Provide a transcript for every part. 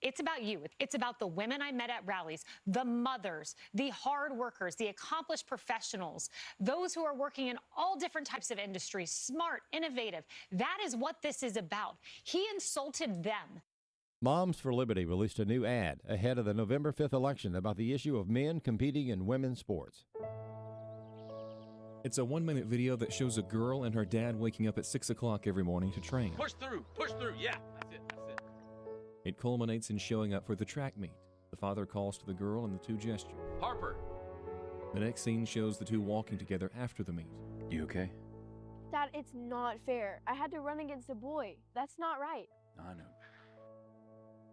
It's about you. It's about the women I met at rallies, the mothers, the hard workers, the accomplished professionals, those who are working in all different types of industries, smart, innovative. That is what this is about. He insulted them. Moms for Liberty released a new ad ahead of the November 5th election about the issue of men competing in women's sports. It's a 1-minute video that shows a girl and her dad waking up at 6 o'clock every morning to train. Push through, yeah, that's it. It culminates in showing up for the track meet. The father calls to the girl and the two gesture. Harper. The next scene shows the two walking together after the meet. You okay? Dad, it's not fair. I had to run against a boy. That's not right. I know.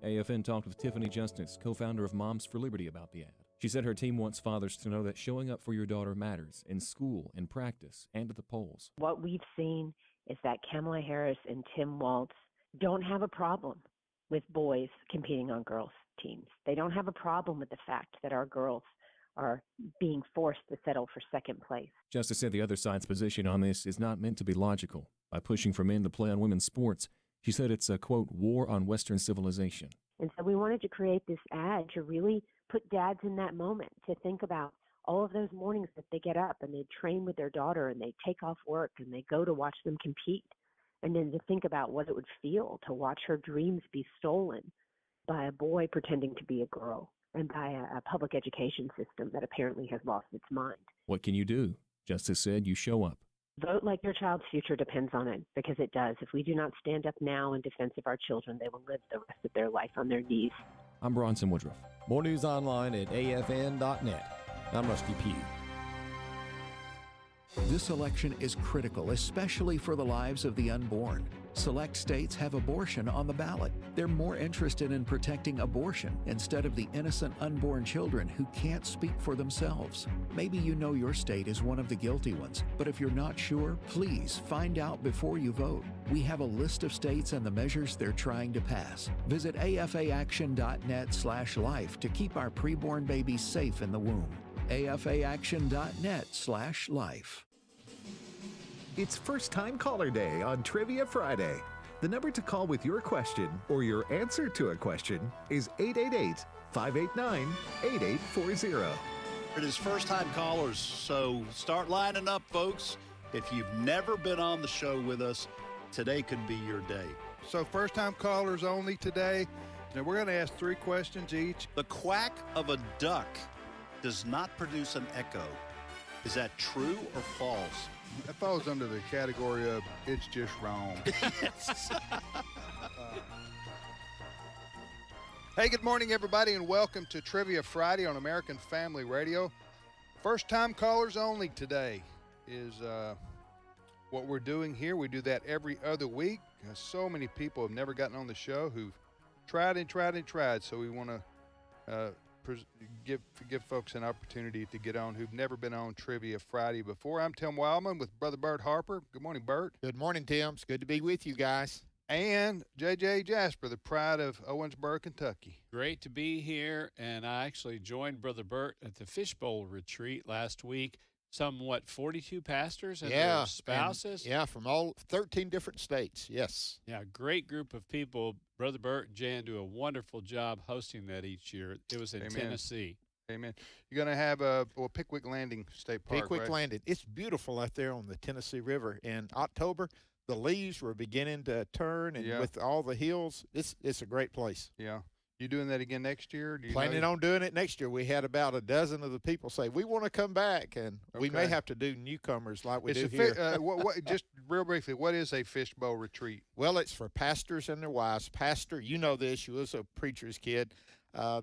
AFN talked with Tiffany Justice, co-founder of Moms for Liberty, about the ad. She said her team wants fathers to know that showing up for your daughter matters in school, in practice, and at the polls. What we've seen is that Kamala Harris and Tim Walz don't have a problem with boys competing on girls' teams. They don't have a problem with the fact that our girls are being forced to settle for second place. Justice said the other side's position on this is not meant to be logical. By pushing for men to play on women's sports, she said it's a, quote, war on Western civilization. And so we wanted to create this ad to really put dads in that moment, to think about all of those mornings that they get up and they train with their daughter and they take off work and they go to watch them compete. And then to think about what it would feel to watch her dreams be stolen by a boy pretending to be a girl and by a public education system that apparently has lost its mind. What can you do? Justice said you show up. Vote like your child's future depends on it, because it does. If we do not stand up now in defense of our children, they will live the rest of their life on their knees. I'm Bronson Woodruff. More news online at afn.net. I'm Rusty Pugh. This election is critical, especially for the lives of the unborn. Select states have abortion on the ballot. They're more interested in protecting abortion instead of the innocent unborn children who can't speak for themselves. Maybe you know your state is one of the guilty ones, but if you're not sure, please find out before you vote. We have a list of states and the measures they're trying to pass. Visit afaaction.net/life to keep our preborn babies safe in the womb. afaaction.net/life. It's First Time Caller Day on Trivia Friday. The number to call with your question or your answer to a question is 888-589-8840. It is first time callers, so start lining up, folks. If you've never been on the show with us, today could be your day. So first time callers only today. Now we're going to ask 3 questions each. The quack of a duck does not produce an echo. Is that true or false? That falls under the category of it's just wrong. Yes. Hey, good morning, everybody, and welcome to Trivia Friday on American Family Radio. First-time callers only today is what we're doing here. We do that every other week. So many people have never gotten on the show who've tried and tried and tried, so we want to give folks an opportunity to get on who've never been on Trivia Friday before. I'm Tim Wildman with Brother Bert Harper. Good morning, Bert. Good morning, Tim. It's good to be with you guys. And J.J. Jasper, the pride of Owensboro, Kentucky. Great to be here, and I actually joined Brother Bert at the Fishbowl retreat last week. 42 pastors and their spouses? From all 13 different states, yes. Yeah, great group of people. Brother Bert and Jan do a wonderful job hosting that each year. It was in Tennessee. Amen. You're going to have Pickwick Landing State Park, Pickwick right? Landing. It's beautiful out there on the Tennessee River. In October, the leaves were beginning to turn, and with all the hills, it's a great place. Yeah. You doing that again next year? Planning on doing it next year. We had about a dozen of the people say, we want to come back, and we may have to do newcomers like we do here. Just real briefly, what is a fishbowl retreat? Well, it's for pastors and their wives. Pastor, you know this, you was a preacher's kid.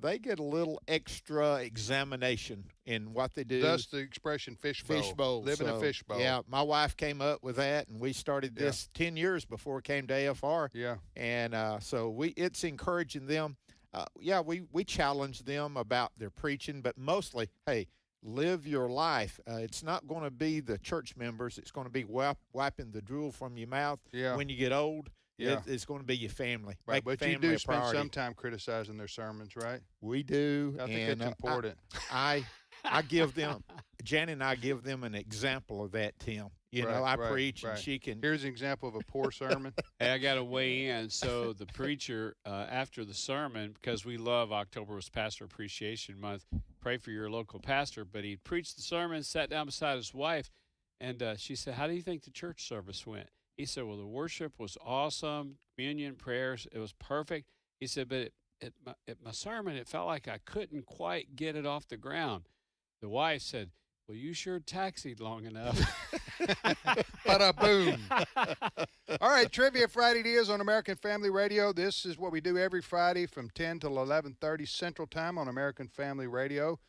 They get a little extra examination in what they do. Thus the expression fishbowl. Fishbowl. Live in a fishbowl. Yeah, my wife came up with that, and we started this 10 years before it came to AFR. Yeah. And so it's encouraging them. We challenge them about their preaching, but mostly, hey, live your life. It's not going to be the church members. It's going to be wiping the drool from your mouth when you get old. Yeah. It's going to be your family. Right, but you do spend some time criticizing their sermons, right? We do. I think it's important. I give them Janet and I give them an example of that, Tim. You know, I preach and she can. Here's an example of a poor sermon. Hey, I got to weigh in. So the preacher, after the sermon, because we love October was Pastor Appreciation Month, pray for your local pastor. But he preached the sermon, sat down beside his wife, and she said, "How do you think the church service went?" He said, "Well, the worship was awesome, communion, prayers, it was perfect." He said, "But at my sermon, it felt like I couldn't quite get it off the ground." The wife said, "Well, you sure taxied long enough." Bada boom. All right, Trivia Friday it is on American Family Radio. This is what we do every Friday from 10 till 11:30 Central Time on American Family Radio.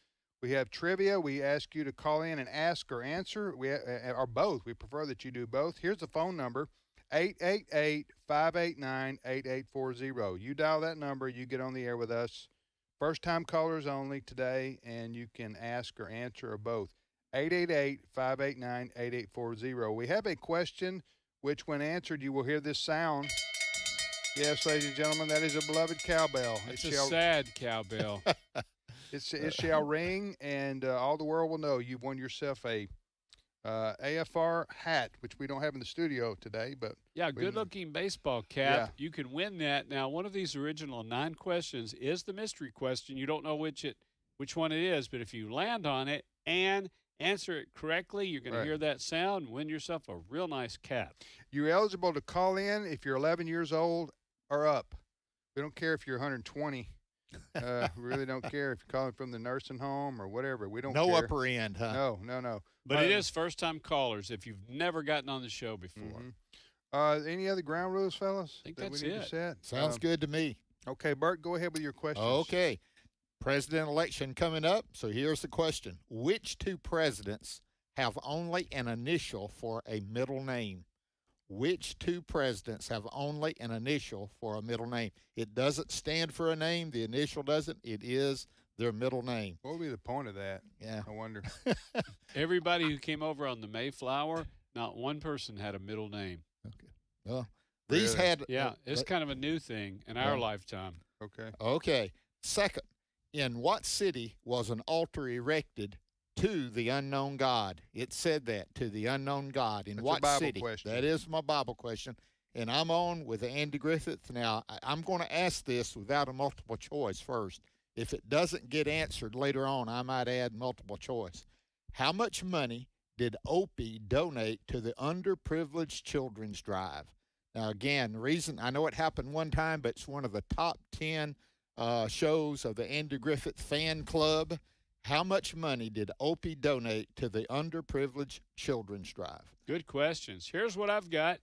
We have trivia. We ask you to call in and ask or answer, or both. We prefer that you do both. Here's the phone number, 888-589-8840. You dial that number, you get on the air with us. First-time callers only today, and you can ask or answer or both. 888-589-8840. We have a question which, when answered, you will hear this sound. Yes, ladies and gentlemen, that is a beloved cowbell. It's a sad cowbell. It shall ring, and all the world will know you've won yourself a AFR hat, which we don't have in the studio today. But yeah, good-looking baseball cap. Yeah. You can win that. Now, one of these original 9 questions is the mystery question. You don't know which one it is, but if you land on it and answer it correctly, you're going to hear that sound and win yourself a real nice cap. You're eligible to call in if you're 11 years old or up. We don't care if you're 120. We really don't care if you're calling from the nursing home or whatever. We don't care. No upper end, huh? No. But it is first-time callers if you've never gotten on the show before. Mm-hmm. Any other ground rules, fellas? I think that that's we need it. to set? Sounds good to me. Okay, Bert, go ahead with your questions. Okay. President election coming up. So here's the question. Which 2 presidents have only an initial for a middle name? Which 2 presidents have only an initial for a middle name? It doesn't stand for a name. The initial doesn't. It is their middle name. What would be the point of that? Yeah. I wonder. Everybody who came over on the Mayflower, not one person had a middle name. Okay. Well, these had. Yeah, it's kind of a new thing in our lifetime. Okay. Okay. Second, in what city was an altar erected to the unknown God? It said that, to the unknown God. In what city? Question. That is my Bible question. And I'm on with Andy Griffith. Now, I'm going to ask this without a multiple choice first. If it doesn't get answered later on, I might add multiple choice. How much money did Opie donate to the Underprivileged Children's Drive? Now, again, the reason, I know it happened one time, but it's one of the top 10 shows of the Andy Griffith fan club. How much money did Opie donate to the Underprivileged Children's Drive? Good questions. Here's what I've got.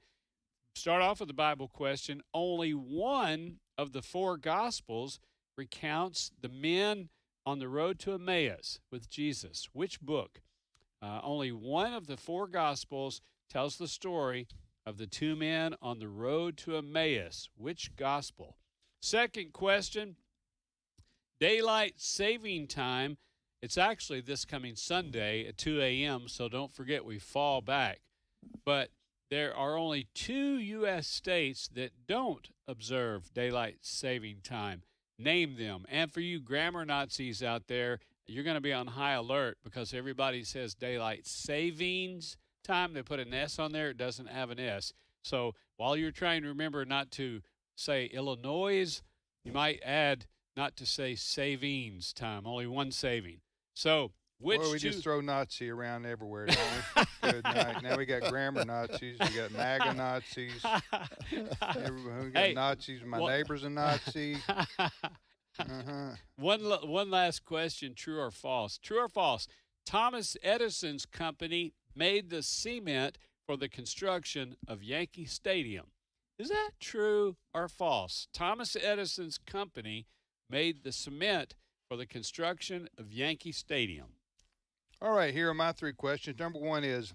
Start off with the Bible question. Only one of the 4 Gospels recounts the men on the road to Emmaus with Jesus. Which book? Only one of the 4 Gospels tells the story of the 2 men on the road to Emmaus. Which Gospel? Second question, daylight saving time. It's actually this coming Sunday at 2 a.m., so don't forget we fall back. But there are only 2 U.S. states that don't observe daylight saving time. Name them. And for you grammar Nazis out there, you're going to be on high alert because everybody says daylight savings time. They put an S on there. It doesn't have an S. So while you're trying to remember not to say Illinois, you might add not to say savings time, only one saving. So which we just throw Nazi around everywhere, don't we? Good night. Now we got grammar Nazis. We got MAGA Nazis. We got Nazis. My neighbor's a Nazi. One last question, true or false? True or false? Thomas Edison's company made the cement for the construction of Yankee Stadium. Is that true or false? Thomas Edison's company made the cement for the construction of Yankee Stadium. All right, here are my 3 questions. Number 1 is,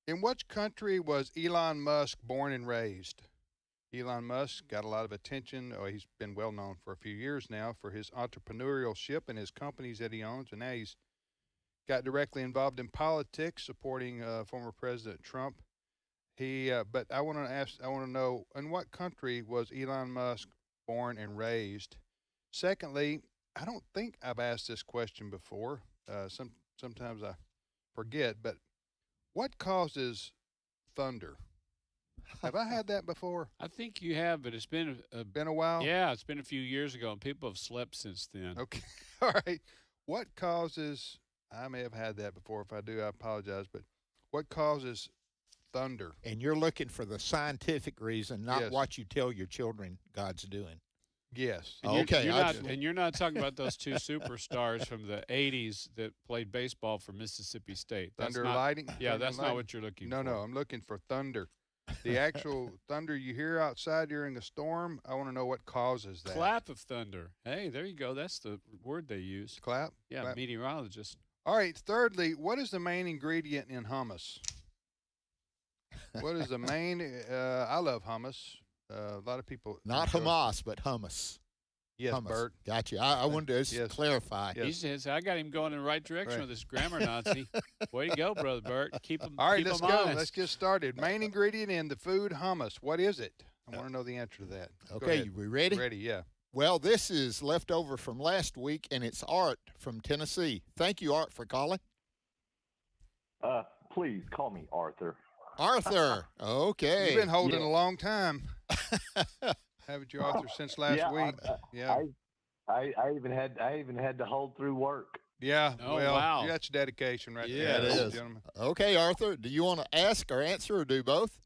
in which country was Elon Musk born and raised? Elon Musk got a lot of attention. He's been well known for a few years now for his entrepreneurship and his companies that he owns, and now he's got directly involved in politics, supporting former President Trump. But I want to know, in what country was Elon Musk born and raised? Secondly, I don't think I've asked this question before. sometimes I forget, but what causes thunder? Have I had that before? I think you have, but it's been Been a while? yeah, it's been a few years ago, and people have slept since then. Okay. All right. What causes, I may have had that before. If I do, I apologize, but what causes thunder? And you're looking for the scientific reason, not Yes. what you tell your children God's doing. Yes. And you're- Okay, you're I not, just- and you're not talking about those two superstars from the '80s that played baseball for Mississippi State. That's Thunder not, lighting? Yeah, Thunder that's not lighting? what you're looking No, for. no, I'm looking for thunder. The actual thunder you hear outside during a storm, I want to know what causes that. Clap of thunder. Hey, there you go. That's the word they use. Clap? Yeah, Clap. meteorologist. All right. Thirdly, what is the main ingredient in hummus? What is the main? I love hummus. A lot of people. Not enjoy- Hamas, but hummus. Yes, Hummus. Bert. Gotcha. I wanted to just Yes. clarify. Yes. He says, I got him going in the right direction Right. with this grammar Nazi. Way to go, Brother Bert. Keep him All right, keep let's 'em go. honest. Let's get started. Main ingredient in the food hummus. What is it? I want to know the answer to that. Go Okay, ahead. we ready? Ready? Yeah. Well, this is leftover from last week, and it's Art from Tennessee. Thank you, Art, for calling. Please call me Arthur. Arthur. Okay. You've been holding Yeah. a long time, haven't you, Arthur? Since last Yeah, week. Yeah. I even had to hold through work. Yeah. Oh, well, wow. that's dedication right Yeah, there, it ladies and is. gentlemen. Okay, Arthur, do you want to ask or answer or do both?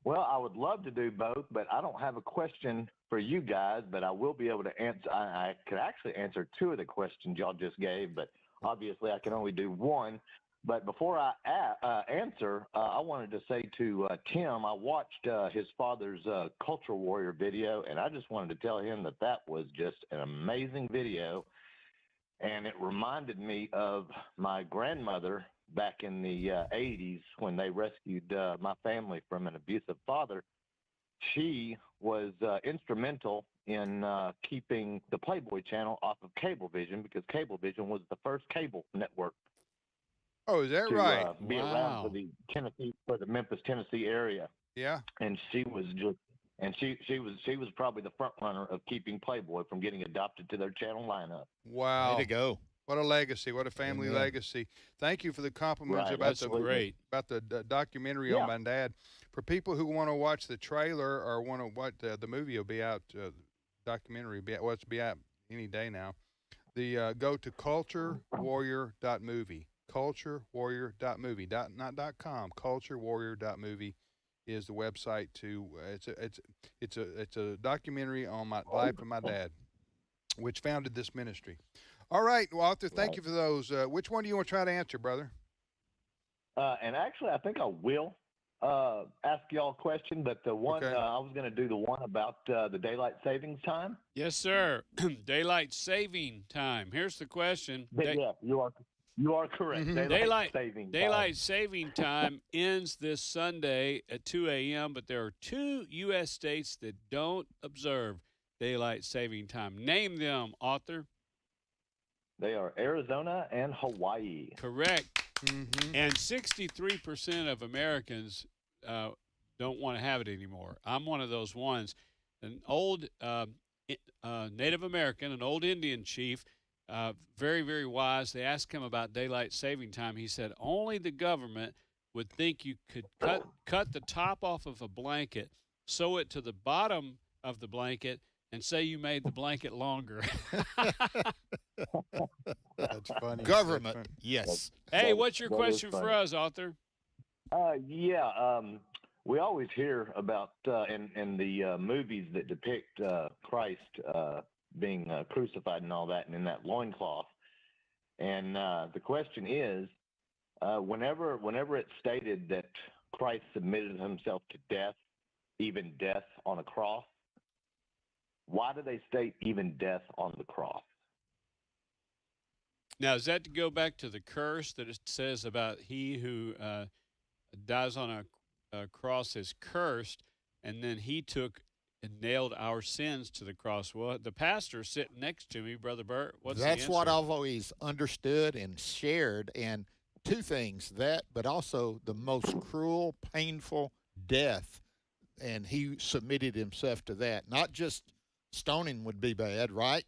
Well, I would love to do both, but I don't have a question for you guys, but I will be able to answer. I could actually answer two of the questions y'all just gave, but obviously I can only do one. But before I answer, I wanted to say to Tim, I watched his father's Culture Warrior video, and I just wanted to tell him that that was just an amazing video. And it reminded me of my grandmother back in the 80s when they rescued my family from an abusive father. She was instrumental in keeping the Playboy channel off of Cablevision, because Cablevision was the first cable network Oh, is that to right? be around Wow. for the Memphis, Tennessee area. Yeah. And she was just, and she was probably the front runner of keeping Playboy from getting adopted to their channel lineup. Wow. Way to go. What a legacy! What a family Amen. legacy! Thank you for the compliments Right, about That's the great. about the documentary Yeah. on my dad. For people who want to watch the trailer or want to watch the movie, will be out. Documentary will be out. Well, it's be out any day now. The go to culturewarrior.movie. Culturewarrior.movie. Not .com. Culturewarrior.movie is the website to. It's a documentary on my life of my dad, which founded this ministry. All right, Walter, thank you for those. Which one do you want to try to answer, brother? And actually, I think I will ask y'all a question, but the one Okay. I was going to do the one about the daylight savings time. Yes, sir. Daylight saving time. Here's the question. But yeah, you are correct. Mhm. Daylight saving time. Daylight saving time ends this Sunday at 2 a.m., but there are 2 U.S. states that don't observe daylight saving time. Name them, author. They are Arizona and Hawaii. Correct. Mm-hmm. And 63% of Americans don't want to have it anymore. I'm one of those ones. An old Native American, an old Indian chief, very, very wise. They asked him about daylight saving time. He said only the government would think you could cut the top off of a blanket, sew it to the bottom of the blanket, and say you made the blanket longer. That's funny. Government. That's funny. Yes. Hey, what's your That is question for funny. us, author? We always hear about in the movies that depict Christ being crucified and all that, and in that loincloth. And the question is, whenever it's stated that Christ submitted himself to death, even death on a cross, why do they state even death on the cross? Now, is that to go back to the curse that it says about he who dies on a cross is cursed, and then he took and nailed our sins to the cross? Well, the pastor sitting next to me, Brother Bert, what's the That's what answer? I've always understood and shared. And two things, that, but also the most cruel, painful death. And he submitted himself to that. Not just stoning would be bad, right?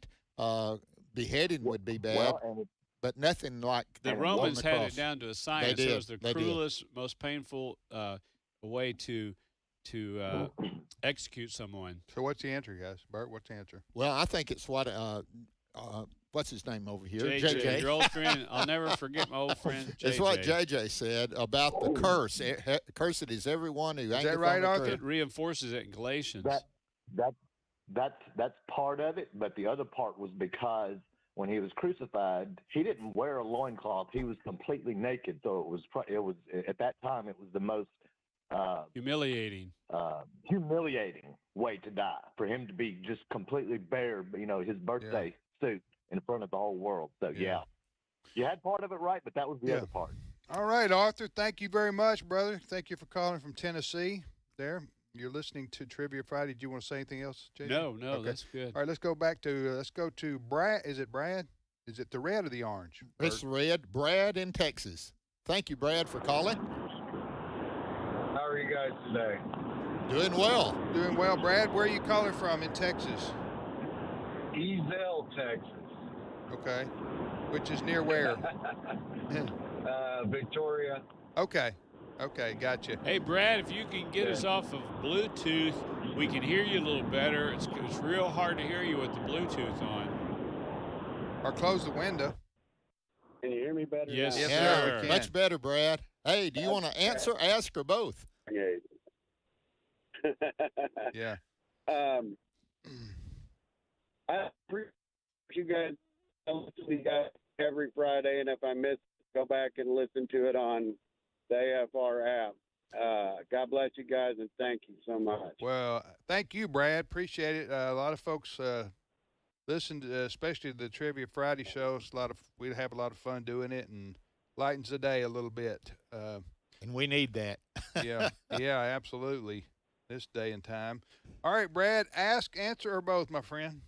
Beheading would be bad. Well, and but nothing like The on Romans the had cross. it down to a science. They did. It was the They did. cruelest, most painful way to execute someone. So what's the answer, guys? Bert, what's the answer? Well, I think it's what's his name over here? JJ. Your old friend. I'll never forget my old friend, JJ. It's what JJ said about the curse. Cursed is everyone who hangeth right, on the Arthur? tree. It reinforces it in Galatians. That's part of it, but the other part was because when he was crucified, he didn't wear a loincloth. He was completely naked. So it was at that time it was the most humiliating way to die, for him to be just completely bare, his birthday suit in front of the whole world. So yeah, you had part of it right, but that was the other part. All right, Arthur, thank you very much, brother. Thank you for calling from Tennessee there. You're listening to Trivia Friday. Do you want to say anything else, JJ? No, Okay. that's good. All right, let's go to Brad. Is it Brad? Is it the red or the orange? It's red. Brad in Texas. Thank you, Brad, for calling. How are you guys today? Doing well. Doing well, Brad. Where are you calling from in Texas? Easel, Texas. Okay. Which is near where? Victoria. Okay, gotcha. Hey, Brad, if you can get us off of Bluetooth, we can hear you a little better. It's real hard to hear you with the Bluetooth on. Or close the window. Can you hear me better? Yes, now? sir. we can. Much better, Brad. Hey, do you want to answer, ask, or both? Okay. Yeah. I appreciate you guys. I listen to you guys every Friday, and if I miss, go back and listen to it on the AFR app. God bless you guys, and thank you so much. Well, thank you, Brad. Appreciate it. A lot of folks listen to, especially the Trivia Friday show. We have a lot of fun doing it and lightens the day a little bit. And we need that. yeah, absolutely. This day and time. All right, Brad, ask, answer, or both, my friend.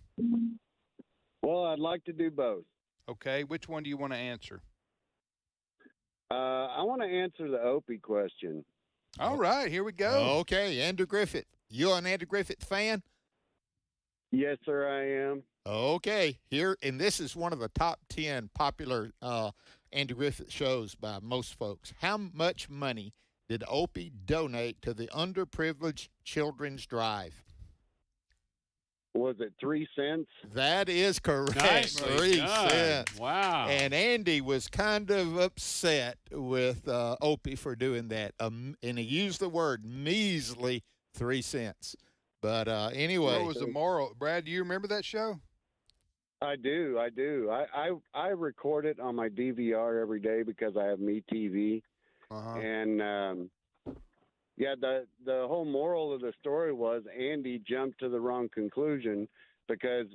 Well, I'd like to do both. Okay, which one do you want to answer? I want to answer the Opie question. All right, here we go. Okay, Andrew Griffith. You an Andrew Griffith fan? Yes, sir, I am. Okay, and this is one of the top 10 popular Andrew Griffith shows by most folks. How much money did Opie donate to the Underprivileged Children's Drive? Was it 3 cents? That is correct. Nicely 3 done. cents. Wow. And Andy was kind of upset with Opie for doing that. And he used the word measly 3 cents. But anyway. What was the moral? Brad, do you remember that show? I do. I record it on my DVR every day because I have MeTV. Uh-huh. And the whole moral of the story was Andy jumped to the wrong conclusion because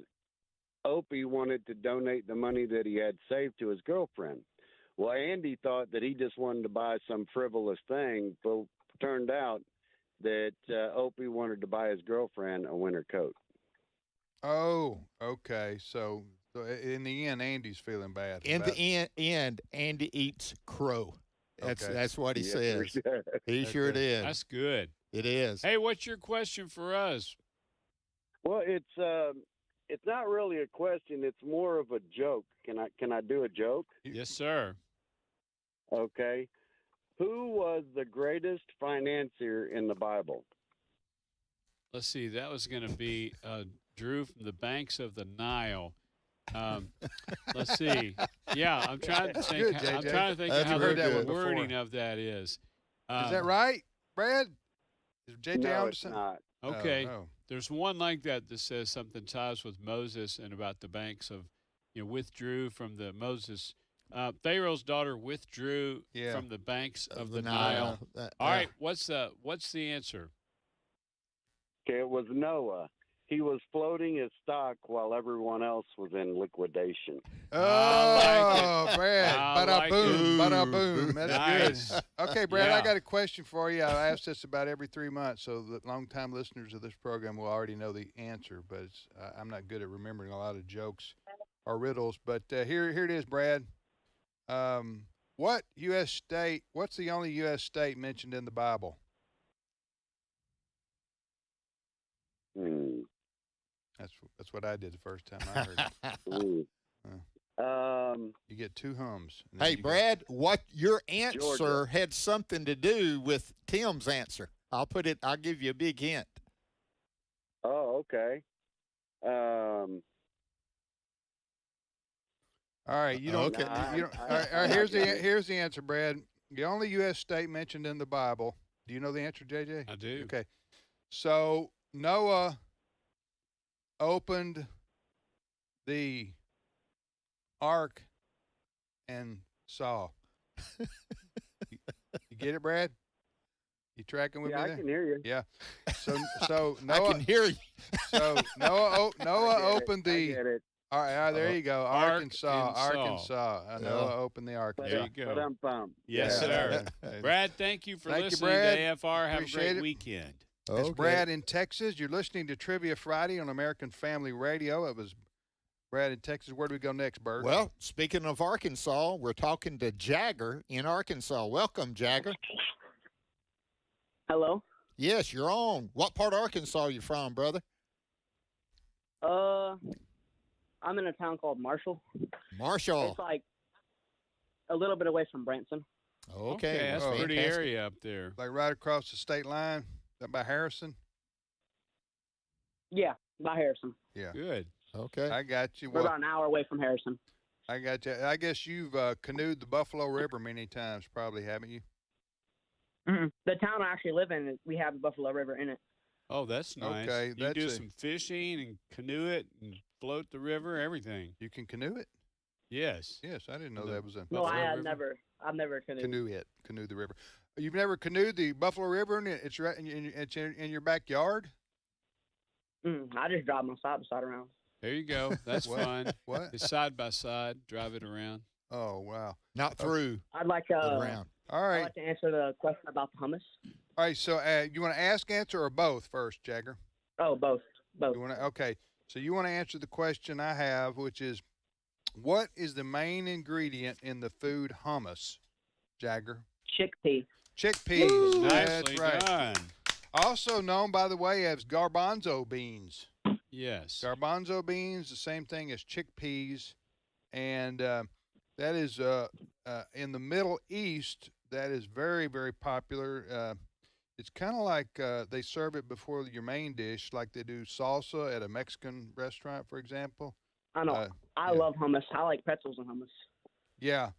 Opie wanted to donate the money that he had saved to his girlfriend. Well, Andy thought that he just wanted to buy some frivolous thing, but turned out that Opie wanted to buy his girlfriend a winter coat. Oh, okay. So in the end, Andy's feeling bad. In the end, Andy eats crow. That's what he says. He sure did. That's good. It is. Hey, what's your question for us? Well, it's not really a question. It's more of a joke. Can I do a joke? Yes, sir. Okay. Who was the greatest financier in the Bible? Let's see. That was going to be Drew from the banks of the Nile. Let's see. Yeah, I'm trying to think. Good, JJ. I'm trying to think I've of how heard that the one before. wording of that is. Is that right, Brad? Is JJ No, on to it's something? not. Okay. Oh. There's one like that says something ties with Moses and about the banks of, withdrew from the Moses. Pharaoh's daughter withdrew from the banks of the Nile. All right. What's the answer? Okay, it was Noah. He was floating his stock while everyone else was in liquidation. Oh, Brad. I Bada like boom. it. Bada boom. That's Nice. good. Okay, Brad, Yeah. I got a question for you. I ask this about every 3 months, so the longtime listeners of this program will already know the answer, but I'm not good at remembering a lot of jokes or riddles. But here it is, Brad. What's the only U.S. state mentioned in the Bible? That's what I did the first time I heard it. You get 2 hums. Hey, Brad, what your answer Georgia. had something to do with Tim's answer. I'll give you a big hint. Oh, okay. All right, you don't. Okay. You don't all right, here's the answer, Brad. The only U.S. state mentioned in the Bible. Do you know the answer, JJ? I do. Okay. So Noah opened the ark and saw. You get it, Brad? You tracking with me I there? can hear you. Yeah. So Noah. I can hear you. So Noah opened I the. get it. All right, there you go. Arkansas. Arkansas. Noah opened the ark. There you go. Ba-dum-bum. Yes, Yeah. sir. Yeah. Brad, thank you for Thank you, listening Brad. to AFR. Have Appreciate a great it. weekend. It's Brad in Texas. You're listening to Trivia Friday on American Family Radio. It was Brad in Texas. Where do we go next, Bert? Well, speaking of Arkansas, we're talking to Jagger in Arkansas. Welcome, Jagger. Hello. Yes, you're on. What part of Arkansas are you from, brother? I'm in a town called Marshall. Marshall. It's like a little bit away from Branson. Okay, that's a pretty area up there. Like right across the state line? Is that by Harrison? Yeah, by Harrison. Yeah. Good. Okay. I got you. We're about an hour away from Harrison. I got you. I guess you've canoed the Buffalo River many times, probably, haven't you? Mm-mm. The town I actually live in, we have the Buffalo River in it. Oh, that's nice. Okay, You can do that's some fishing and canoe it and float the river, everything. You can canoe it? Yes. Yes, I didn't know that was a No, I've never canoed. canoe the river. You've never canoed the Buffalo River, and it's right it's in your backyard? I just drive my side by side around. There you go. That's What? fun. What? It's side by side. Drive it around. Oh, wow. Not through. I'd like but around. All I'd right. like to answer the question about the hummus. All right, so you want to ask, answer, or both first, Jagger? Oh, both. You want to? Okay, so you want to answer the question I have, which is, what is the main ingredient in the food hummus, Jagger? Chickpea. Chickpeas. Woo! That's Nicely right. done. Also known, by the way, as garbanzo beans. Yes. Garbanzo beans, the same thing as chickpeas, and that is in the Middle East. That is very, very popular. It's kind of like they serve it before your main dish, like they do salsa at a Mexican restaurant, for example. I know. I love hummus. I like pretzels and hummus. Yeah,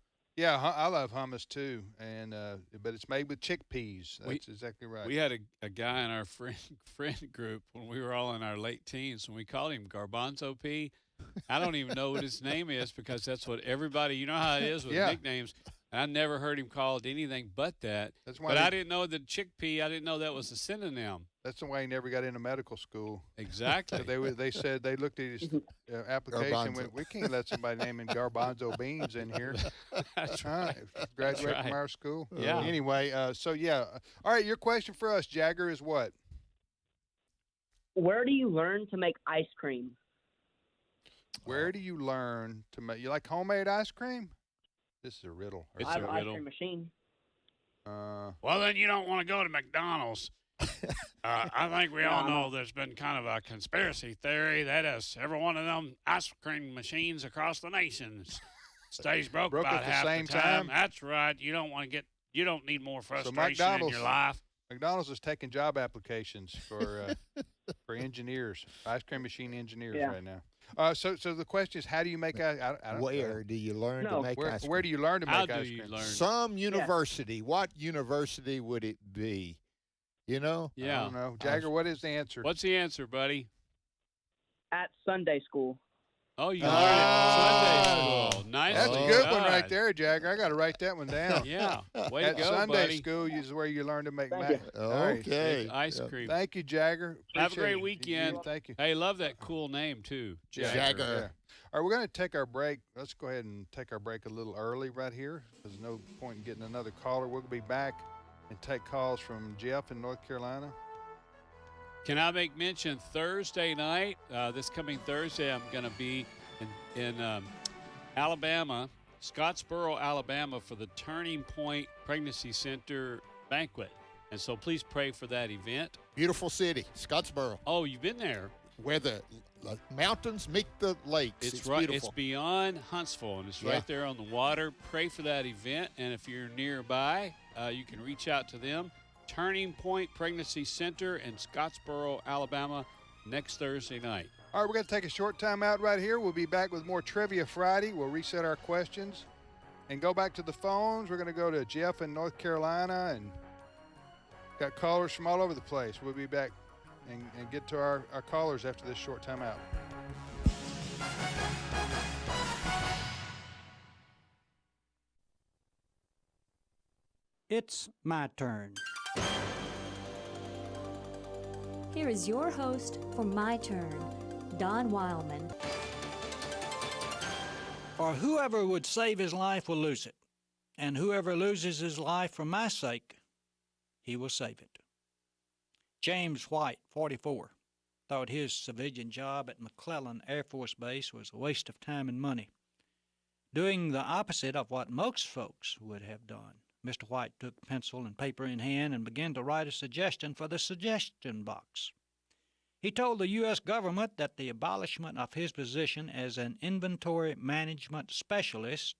I love hummus too, and but it's made with chickpeas. That's exactly right. We had a guy in our friend group when we were all in our late teens, and we called him Garbanzo P. I don't even know what his name is because that's what everybody, you know how it is with nicknames. And I never heard him called anything but that. That's why but I didn't know the chickpea. I didn't know that was a synonym. That's the why he never got into medical school. Exactly. So they said they looked at his application and went, we can't let somebody naming garbanzo beans in here. That's right. Graduate That's from right. our school. Yeah. Anyway, all right. Your question for us, Jagger, is what? Where do you learn to make ice cream? Where do you learn to make? You like homemade ice cream? This is a riddle. I have an ice cream machine. Well, then you don't want to go to McDonald's. I think we all know there's been kind of a conspiracy theory that every one of them ice cream machines across the nation stays broke about at the half same the time. time? That's right. You don't need more So frustration in your life. McDonald's is taking job applications for engineers, ice cream machine engineers right now. So the question is, how do you make ice? Where do you learn to make ice cream? Where do you learn to How make do ice you cream? learn? Some university. What university would it be? You know? Yeah. I don't know. Jagger, what is the answer? What's the answer, buddy? At Sunday school. Oh, you learned at Sunday school. Nice. That's a good one right there, Jagger. I got to write that one down. Yeah. Way At to go, Sunday buddy. school is where you learn to make Thank you. Okay. Ice cream. Thank you, Jagger. Have a Appreciate great it. weekend. Thank you. Hey, love that cool name, too. Jagger. Yeah. All right, we're going to take our break. Let's go ahead and take our break a little early right here. There's no point in getting another caller. We'll be back and take calls from Jeff in North Carolina. Can I make mention Thursday night? This coming Thursday, I'm going to be in Alabama, Scottsboro, Alabama, for the Turning Point Pregnancy Center banquet. And so please pray for that event. Beautiful city, Scottsboro. Oh, you've been there? where the mountains meet the lakes. It's right. beautiful. It's beyond Huntsville, and it's right there on the water. Pray for that event, and if you're nearby, you can reach out to them. Turning Point Pregnancy Center in Scottsboro, Alabama, next Thursday night. All right, we're going to take a short time out right here. We'll be back with more Trivia Friday. We'll reset our questions and go back to the phones. We're going to go to Jeff in North Carolina, and got callers from all over the place. We'll be back and get to our callers after this short time out. It's my turn. Here is your host for My Turn, Don Wildman. For whoever would save his life will lose it, and whoever loses his life for my sake, he will save it. James White, 44, thought his civilian job at McClellan Air Force Base was a waste of time and money, doing the opposite of what most folks would have done. Mr. White took pencil and paper in hand and began to write a suggestion for the suggestion box. He told the U.S. government that the abolishment of his position as an inventory management specialist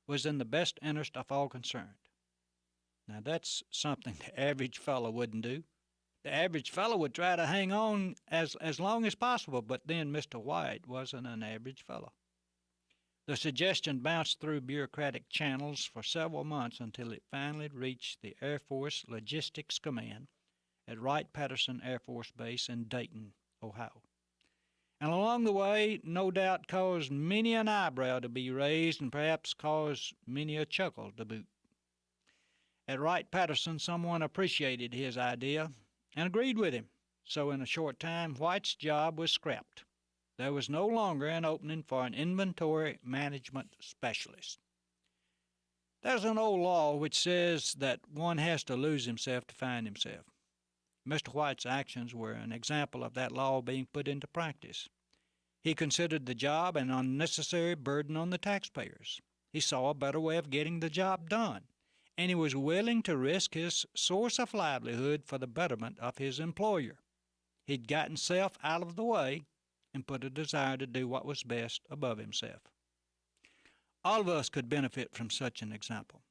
was in the best interest of all concerned. Now, that's something the average fellow wouldn't do. The average fellow would try to hang on as long as possible, but then Mr. White wasn't an average fellow. The suggestion bounced through bureaucratic channels for several months until it finally reached the Air Force Logistics Command at Wright-Patterson Air Force Base in Dayton, Ohio. And along the way, no doubt caused many an eyebrow to be raised and perhaps caused many a chuckle to boot. At Wright-Patterson, someone appreciated his idea and agreed with him, so in a short time, White's job was scrapped. There was no longer an opening for an inventory management specialist. There's an old law which says that one has to lose himself to find himself. Mr. White's actions were an example of that law being put into practice. He considered the job an unnecessary burden on the taxpayers. He saw a better way of getting the job done, and he was willing to risk his source of livelihood for the betterment of his employer. He'd gotten self out of the way and put a desire to do what was best above himself. All of us could benefit from such an example,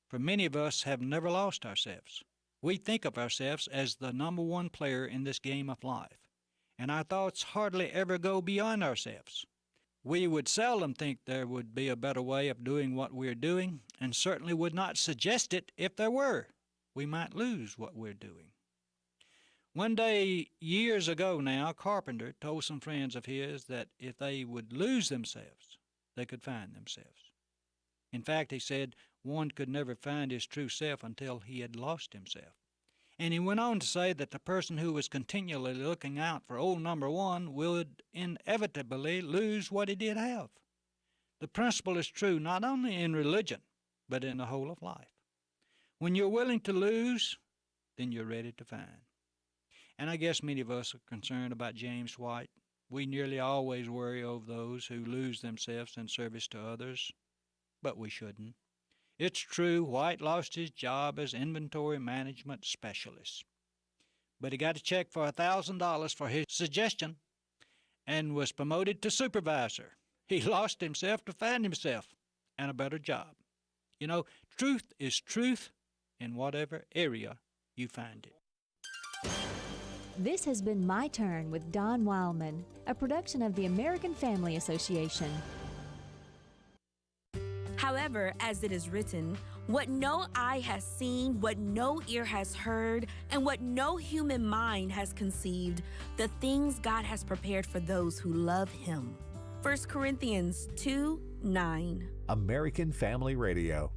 for many of us have never lost ourselves. We think of ourselves as the number one player in this game of life, and our thoughts hardly ever go beyond ourselves. We would seldom think there would be a better way of doing what we're doing, and certainly would not suggest it if there were. We might lose what we're doing. One day, years ago now, Carpenter told some friends of his that if they would lose themselves, they could find themselves. In fact, he said one could never find his true self until he had lost himself. And he went on to say that the person who was continually looking out for old number one would inevitably lose what he did have. The principle is true not only in religion, but in the whole of life. When you're willing to lose, then you're ready to find. And I guess many of us are concerned about James White. We nearly always worry over those who lose themselves in service to others, but we shouldn't. It's true, White lost his job as inventory management specialist, but he got a check for $1,000 for his suggestion and was promoted to supervisor. He lost himself to find himself and a better job. You know, truth is truth in whatever area you find it. This has been My Turn with Don Wildman, a production of the American Family Association. However, as it is written, what no eye has seen, what no ear has heard, and what no human mind has conceived, the things God has prepared for those who love Him. 1 Corinthians 2:9. American Family Radio.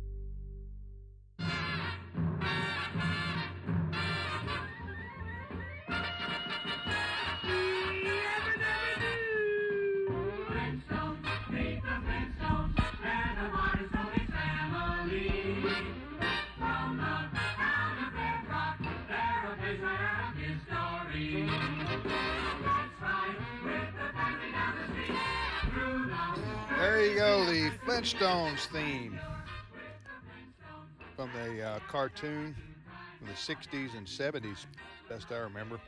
There you go, the Flintstones theme from the cartoon from the 60s and 70s, best I remember.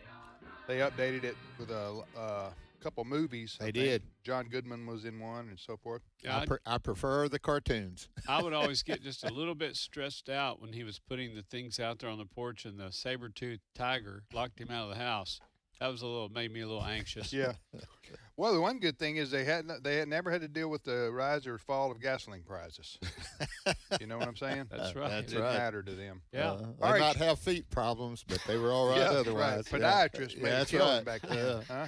They updated it with a couple movies. They did. John Goodman was in one and so forth. Yeah, I prefer the cartoons. I would always get just a little bit stressed out when he was putting the things out there on the porch and the saber-toothed tiger locked him out of the house. That was made me a little anxious. Yeah. Well, the one good thing is they had never had to deal with the rise or fall of gasoline prices. You know what I'm saying? That's right. It didn't matter to them. Yeah. They might have feet problems, but they were all right otherwise. Right. Podiatrists made a killing back then. Yeah. Huh?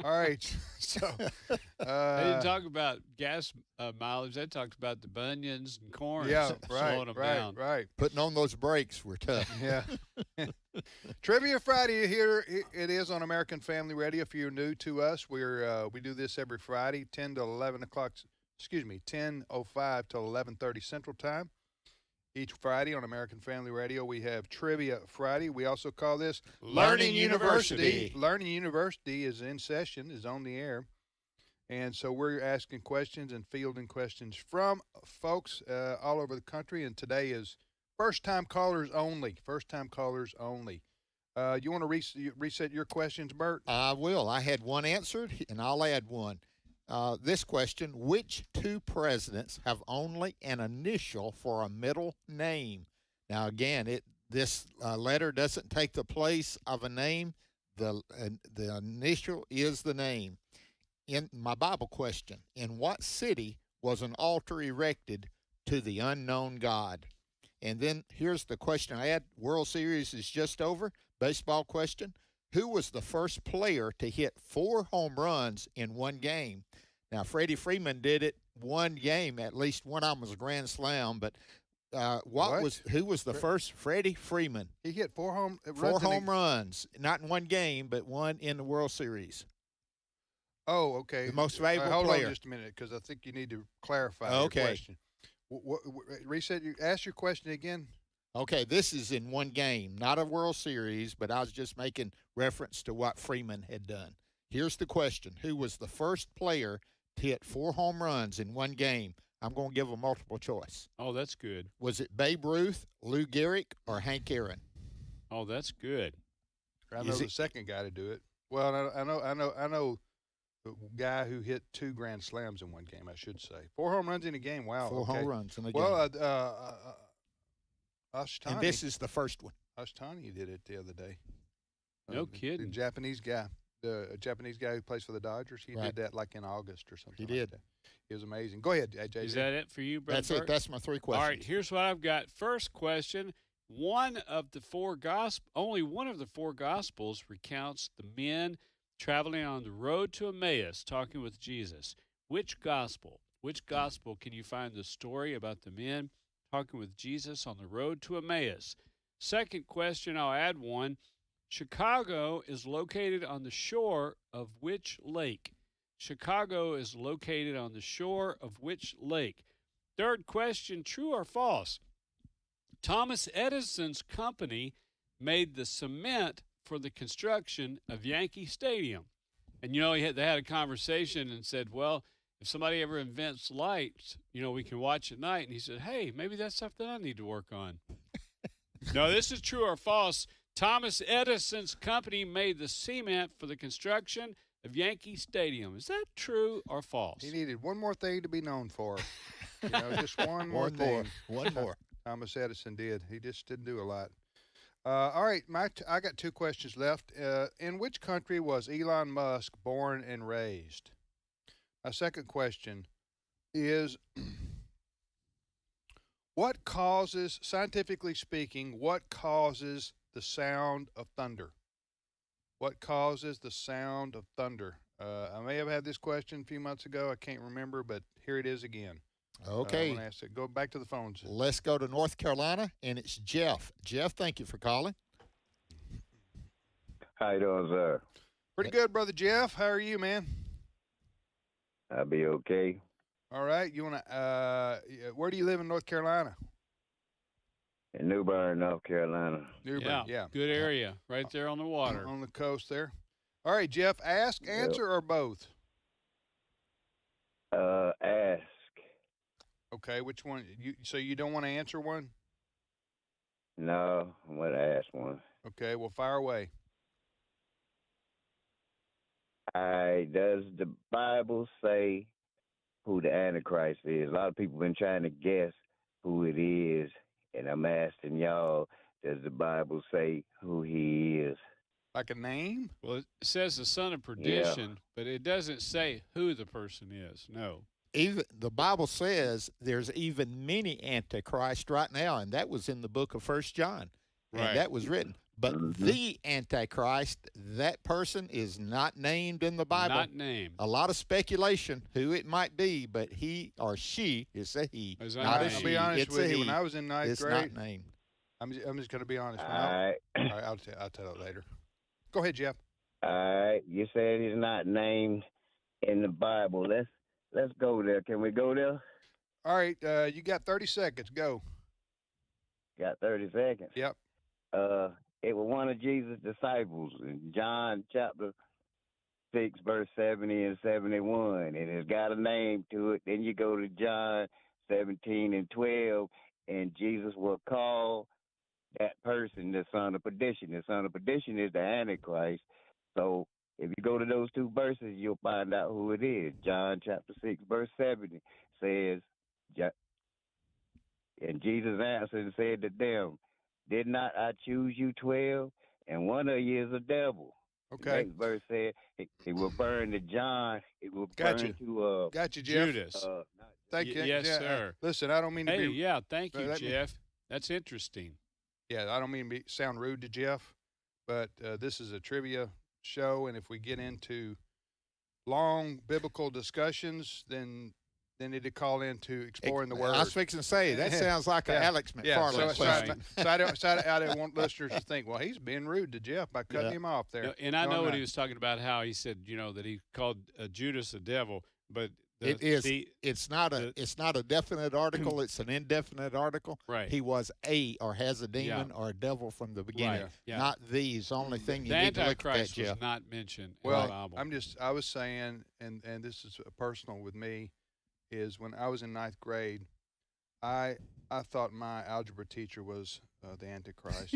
All right. So they didn't talk about gas mileage. They talked about the bunions and corns. Yeah, slowing them down. right. Putting on those brakes were tough. Yeah. Trivia Friday here. It is on American Family Radio. If you're new to us, we do this every Friday, 10 to 11 o'clock. 10:05 till 11:30 Central Time. Each Friday on American Family Radio, we have Trivia Friday. We also call this Learning University. Learning University is in session, is on the air. And so we're asking questions and fielding questions from folks all over the country. And today is first-time callers only. First-time callers only. You want to reset your questions, Bert? I will. I had one answered, and I'll add one. This question, which two presidents have only an initial for a middle name? Now, again, this letter doesn't take the place of a name. The initial is the name. In my Bible question, in what city was an altar erected to the unknown God? And then here's the question I had. World Series is just over. Baseball question. Who was the first player to hit 4 home runs in one game? Now, Freddie Freeman did it one game. At least one of them was a grand slam. But who was the first? Freddie Freeman. He hit 4 home runs. 4 home runs, not in one game, but one in the World Series. Oh, okay. The most valuable hold player. on just a minute, because I think you need to clarify your question. Ask your question again. Okay, this is in one game, not a World Series, but I was just making reference to what Freeman had done. Here's the question. Who was the first player to hit 4 home runs in one game? I'm going to give a multiple choice. Oh, that's good. Was it Babe Ruth, Lou Gehrig, or Hank Aaron? Oh, that's good. I know the second guy to do it. Well, I know the guy who hit 2 grand slams in one game, I should say. 4 home runs in a game. Wow. 4 home runs in a game. Well, Ashtani. And this is the first one. Ashtani did it the other day. No kidding. The Japanese guy. The Japanese guy who plays for the Dodgers, he did that like in August or something. He did. Like that. It was amazing. Go ahead, AJ. Is that it for you, Brother That's it. That's my 3 questions. All right, here's what I've got. First question. Only one of the 4 Gospels recounts the men traveling on the road to Emmaus, talking with Jesus. Which gospel can you find the story about the men talking with Jesus on the road to Emmaus? Second question, I'll add one. Chicago is located on the shore of which lake? Chicago is located on the shore of which lake? Third question, true or false? Thomas Edison's company made the cement for the construction of Yankee Stadium. And, they had a conversation and said, well, if somebody ever invents lights, we can watch at night. And he said, hey, maybe that's something I need to work on. No, this is true or false. Thomas Edison's company made the cement for the construction of Yankee Stadium. Is that true or false? He needed one more thing to be known for. Just one more thing. One more. Thomas Edison did. He just didn't do a lot. All right, I got 2 questions left. In which country was Elon Musk born and raised? My second question is, scientifically speaking, what causes the sound of thunder? What causes the sound of thunder? I may have had this question a few months ago. I can't remember, but here it is again. Okay. I'm gonna ask it. Go back to the phones. Let's go to North Carolina, and it's Jeff. Jeff, thank you for calling. How you doing, sir? Pretty good, Brother Jeff. How are you, man? I'll be okay. All right. You want to? Where do you live in North Carolina? In New Bern, North Carolina. New Bern, yeah. Good area, right there on the water. On the coast there. All right, Jeff. Ask, answer, or both? Ask. Okay. Which one? So you don't want to answer one? No, I'm going to ask one. Okay. Well, fire away. Does the Bible say who the Antichrist is? A lot of people been trying to guess who it is, and I'm asking y'all, does the Bible say who he is? Like a name? Well, it says the son of perdition, but it doesn't say who the person is. No. Even the Bible says there's even many antichrists right now, and that was in the book of 1 John. Right. And that was written. But the Antichrist, that person is not named in the Bible. Not named. A lot of speculation who it might be, but he or she is a he, not a she. I'll be honest It's with a you. he. When I was in ninth It's grade, not named. I'm just going to be honest. All right. All right, I'll tell it later. Go ahead, Jeff. All right. You said he's not named in the Bible. Let's go there. Can we go there? All right, you got 30 seconds. Go. Got 30 seconds. Yep. It was one of Jesus' disciples in John chapter 6, verse 70 and 71, and it's got a name to it. Then you go to John 17 and 12, and Jesus will call that person the son of perdition. The son of perdition is the Antichrist. So if you go to those two verses, you'll find out who it is. John chapter 6, verse 70 says, and Jesus answered and said to them, did not I choose you 12? And one of you is a devil. Okay. The next verse said it will burn to John. It will burn to Got you, Jeff. Judas. Thank you. Yes, Yeah, sir. Listen, I don't mean to Hey, be. yeah, thank you, let me- Jeff. That's interesting. Yeah, I don't mean to sound rude to Jeff, but this is a trivia show, and if we get into long biblical discussions, then they need to call into exploring the word. I was fixing to say, that sounds like an Alex McFarland question. So I don't want listeners to think, well, he's being rude to Jeff by cutting him off there. And I No, know I'm what not. he was talking about, how he said, that he called Judas a devil, but It is. It's not a definite article. It's an indefinite article. Right. He was or has a demon or a devil from the beginning. Right, yeah. Not these. Only thing you the need to look at that, Antichrist was Jeff. not mentioned in Well, the Bible. I was saying, and this is personal with me, is when I was in ninth grade, I thought my algebra teacher was the Antichrist,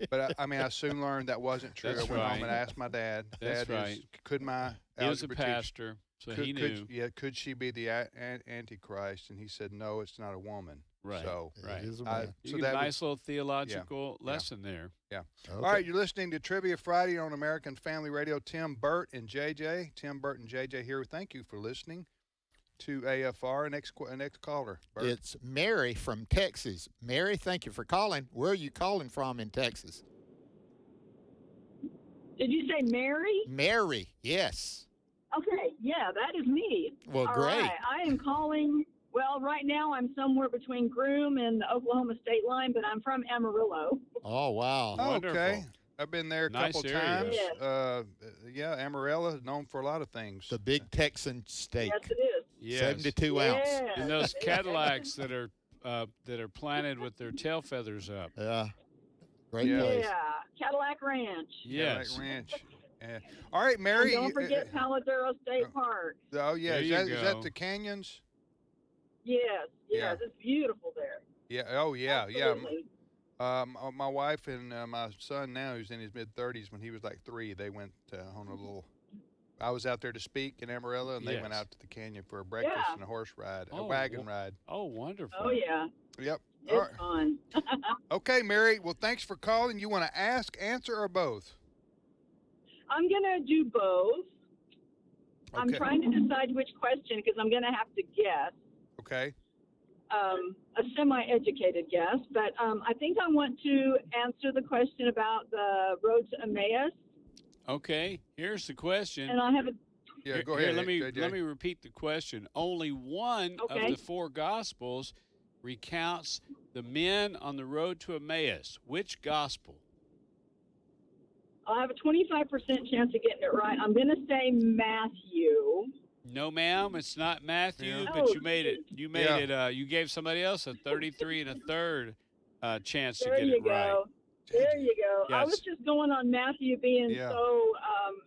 but I soon learned that wasn't true. That's I went home right. and asked my dad. That's Dad, right. Could my He was a algebra pastor, so he knew. could she be the Antichrist? And he said, no, it's not a woman. Right. So, right. It is a I- man. You so get that a was- nice little theological lesson there. Yeah. Okay. All right, you're listening to Trivia Friday on American Family Radio. Tim, Bert, and JJ. Tim, Bert, and JJ here. Thank you for listening to AFR. Next caller, Bert. It's Mary from Texas. Mary, thank you for calling. Where are you calling from in Texas? Did you say Mary? Mary, yes. Okay, yeah, that is me. Well, All great. right, I am calling. Well, right now I'm somewhere between Groom and the Oklahoma state line, but I'm from Amarillo. Oh, wow. Oh, Wonderful. okay. I've been there a Nice couple area. times. Yes. Yeah, Amarillo is known for a lot of things. The big Texan steak. Yes, it is. Yes. 72 ounce. Yes. And those Cadillacs that are planted with their tail feathers up. Yeah. Great Yeah. place. Yeah, Cadillac Ranch. Cadillac Yes. Ranch. All right, Mary. And don't forget Paladero State Park. Oh yeah, There is you that go. the canyons? Yes, Yeah. it's beautiful there. Yeah. Oh yeah, Absolutely. yeah. My wife and my son now, who's in his mid-30s, when he was like 3, they went on a little. I was out there to speak in Amarillo, and they went Yes. out to the canyon for a breakfast Yeah. and a horse ride, a Oh, wagon ride. Oh, wonderful. Oh yeah, Yep. it's All right. fun. Okay, Mary. Well, thanks for calling. You want to ask, answer, or both? I'm gonna do both. I'm Okay. trying to decide which question because I'm gonna have to guess. Okay. A semi-educated guess, but I think I want to answer the question about the road to Emmaus, Okay, here's the question. and I have a Yeah. Here- Go here, ahead. let me repeat the question. Only one Okay. of the 4 Gospels recounts the men on the road to Emmaus. Which Gospel? I have a 25% chance of getting it right. I'm gonna say Matthew. No, ma'am, it's not Matthew, Yeah. but Oh, you made it. You made Yeah. it. You gave somebody else a 33 1/3 chance to There get you it right. go. There you go. I Yes. was just going on Matthew being Yeah. so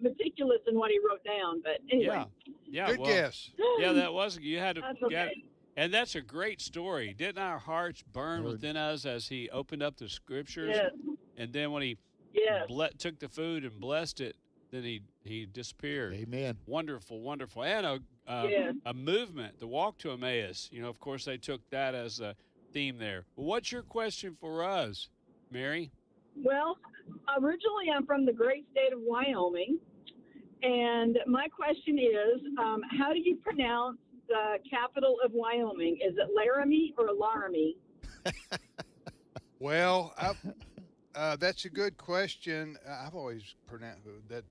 meticulous in what he wrote down, but anyway. Yeah, yeah. Good well, guess. Yeah, that was. You had to. That's you had- okay. and that's a great story. Didn't our hearts burn within us as he opened up the scriptures? Yes. And then when he Yes. took the food and blessed it, then he disappeared. Amen. Wonderful, wonderful. And a movement, the Walk to Emmaus. You know, of course, they took that as a theme there. Well, what's your question for us, Mary? Well, originally I'm from the great state of Wyoming, and my question is, how do you pronounce the capital of Wyoming? Is it Laramie or Laramie? Well, that's a good question. I've always pronounced that.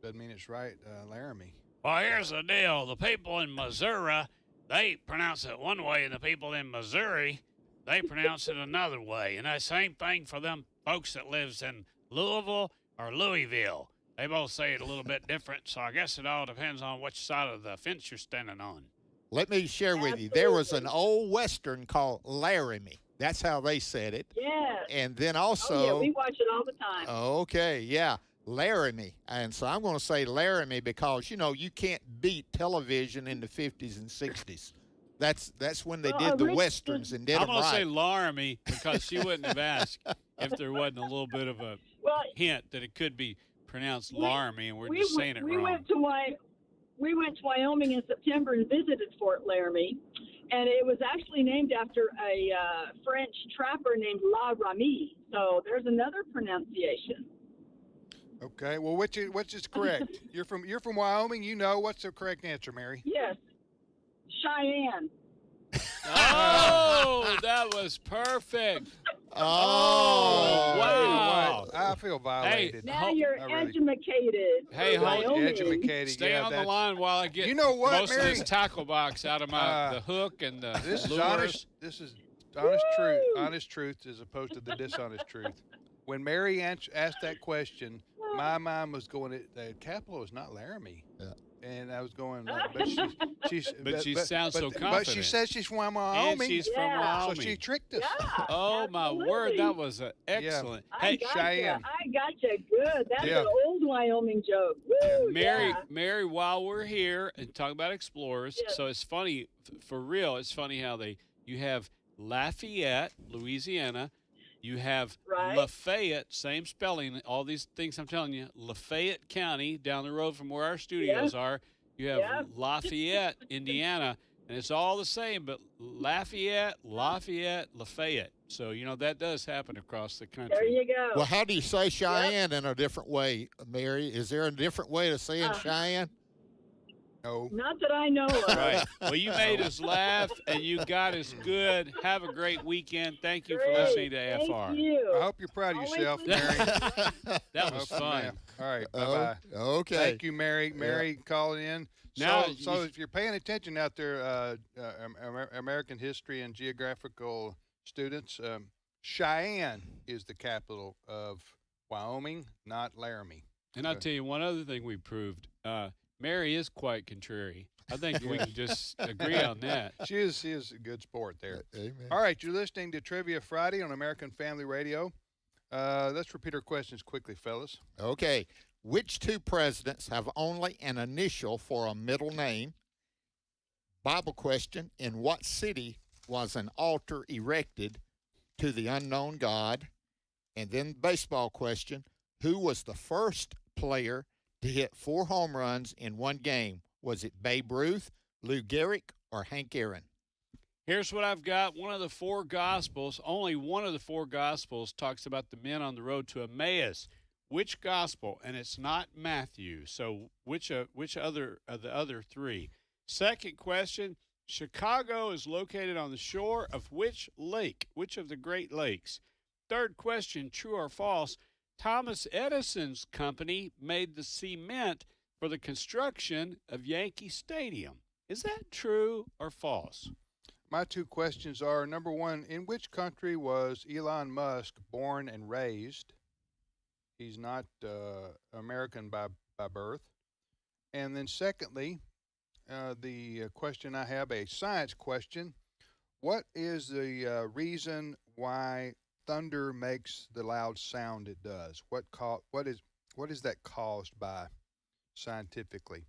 Doesn't mean it's right, Laramie. Well, here's the deal. The people in Missouri, they pronounce it one way, and the people in Missouri, they pronounce it another way. And that same thing for them folks that lives in Louisville or Louisville. They both say it a little bit different, so I guess it all depends on which side of the fence you're standing on. Let me share with you. There was an old Western called Laramie. That's how they said it. Yes. And then also. Oh, yeah, we watch it all the time. Okay, yeah. Laramie. And so I'm going to say Laramie because, you know, you can't beat television in the 50s and 60s. That's when they did the Westerns and did them right. I'm going to say Laramie because she wouldn't have asked if there wasn't a little bit of a hint that it could be pronounced Laramie, and we're just saying it wrong. We went to Wyoming in September and visited Fort Laramie, and it was actually named after a French trapper named La Ramie. So there's another pronunciation. Okay, well, which is correct? You're from Wyoming. You know what's the correct answer, Mary? Yes, Cheyenne. Oh, that was perfect. Oh, wow. I feel violated. Hey, now you're educated. Hey, educated. Stay on the line while I get most of this tackle box out of the hook and the This is lures. This is honest truth. Honest truth as opposed to the dishonest truth. When Mary asked that question, my mind was going, the capital is not Laramie. Yeah. And I was going, but she sounds so confident. But she says she's from Wyoming. And she's from Wyoming. So she tricked us. Yeah, oh, my absolutely. word. That was excellent. I got you good. That's an old Wyoming joke. Woo, Mary, while we're here and talking about explorers, so it's funny, for real, it's funny how you have Lafayette, Louisiana. You have Lafayette, same spelling, all these things I'm telling you. Lafayette County, down the road from where our studios are. You have Lafayette, Indiana, and it's all the same, but Lafayette, Lafayette. So, you know, that does happen across the country. There you go. Well, how do you say Cheyenne in a different way, Mary? Is there a different way of saying Cheyenne? No. Not that I know of. Right. Well, you made us laugh, and you got us good. Have a great weekend. Thank you for listening to AFR. Thank you. I hope you're proud of yourself, Mary. That was fun. All right. Bye-bye. Okay. Thank you, Mary. Mary calling in. Now, so if you're paying attention out there, American history and geographical students, Cheyenne is the capital of Wyoming, not Laramie. And I'll tell you one other thing we proved. Mary is quite contrary. I think we can just agree on that. She is a good sport there. Amen. All right, you're listening to Trivia Friday on American Family Radio. Let's repeat our questions quickly, fellas. Okay. Which two presidents have only an initial for a middle name? Bible question. In what city was an altar erected to the unknown God? And then baseball question. Who was the first player to hit 4 home runs in one game? Was it Babe Ruth, Lou Gehrig, or Hank Aaron? Here's what I've got. One of the 4 Gospels, only one of the 4 Gospels talks about the men on the road to Emmaus. Which Gospel? And it's not Matthew. So which other of the other 3? Second question, Chicago is located on the shore of which lake? Which of the Great Lakes? Third question, true or false? Thomas Edison's company made the cement for the construction of Yankee Stadium. Is that true or false? My 2 questions are, number 1, in which country was Elon Musk born and raised? He's not American by birth. And then secondly, the question I have, a science question. What is the reason why thunder makes the loud sound it does? What is that caused by scientifically?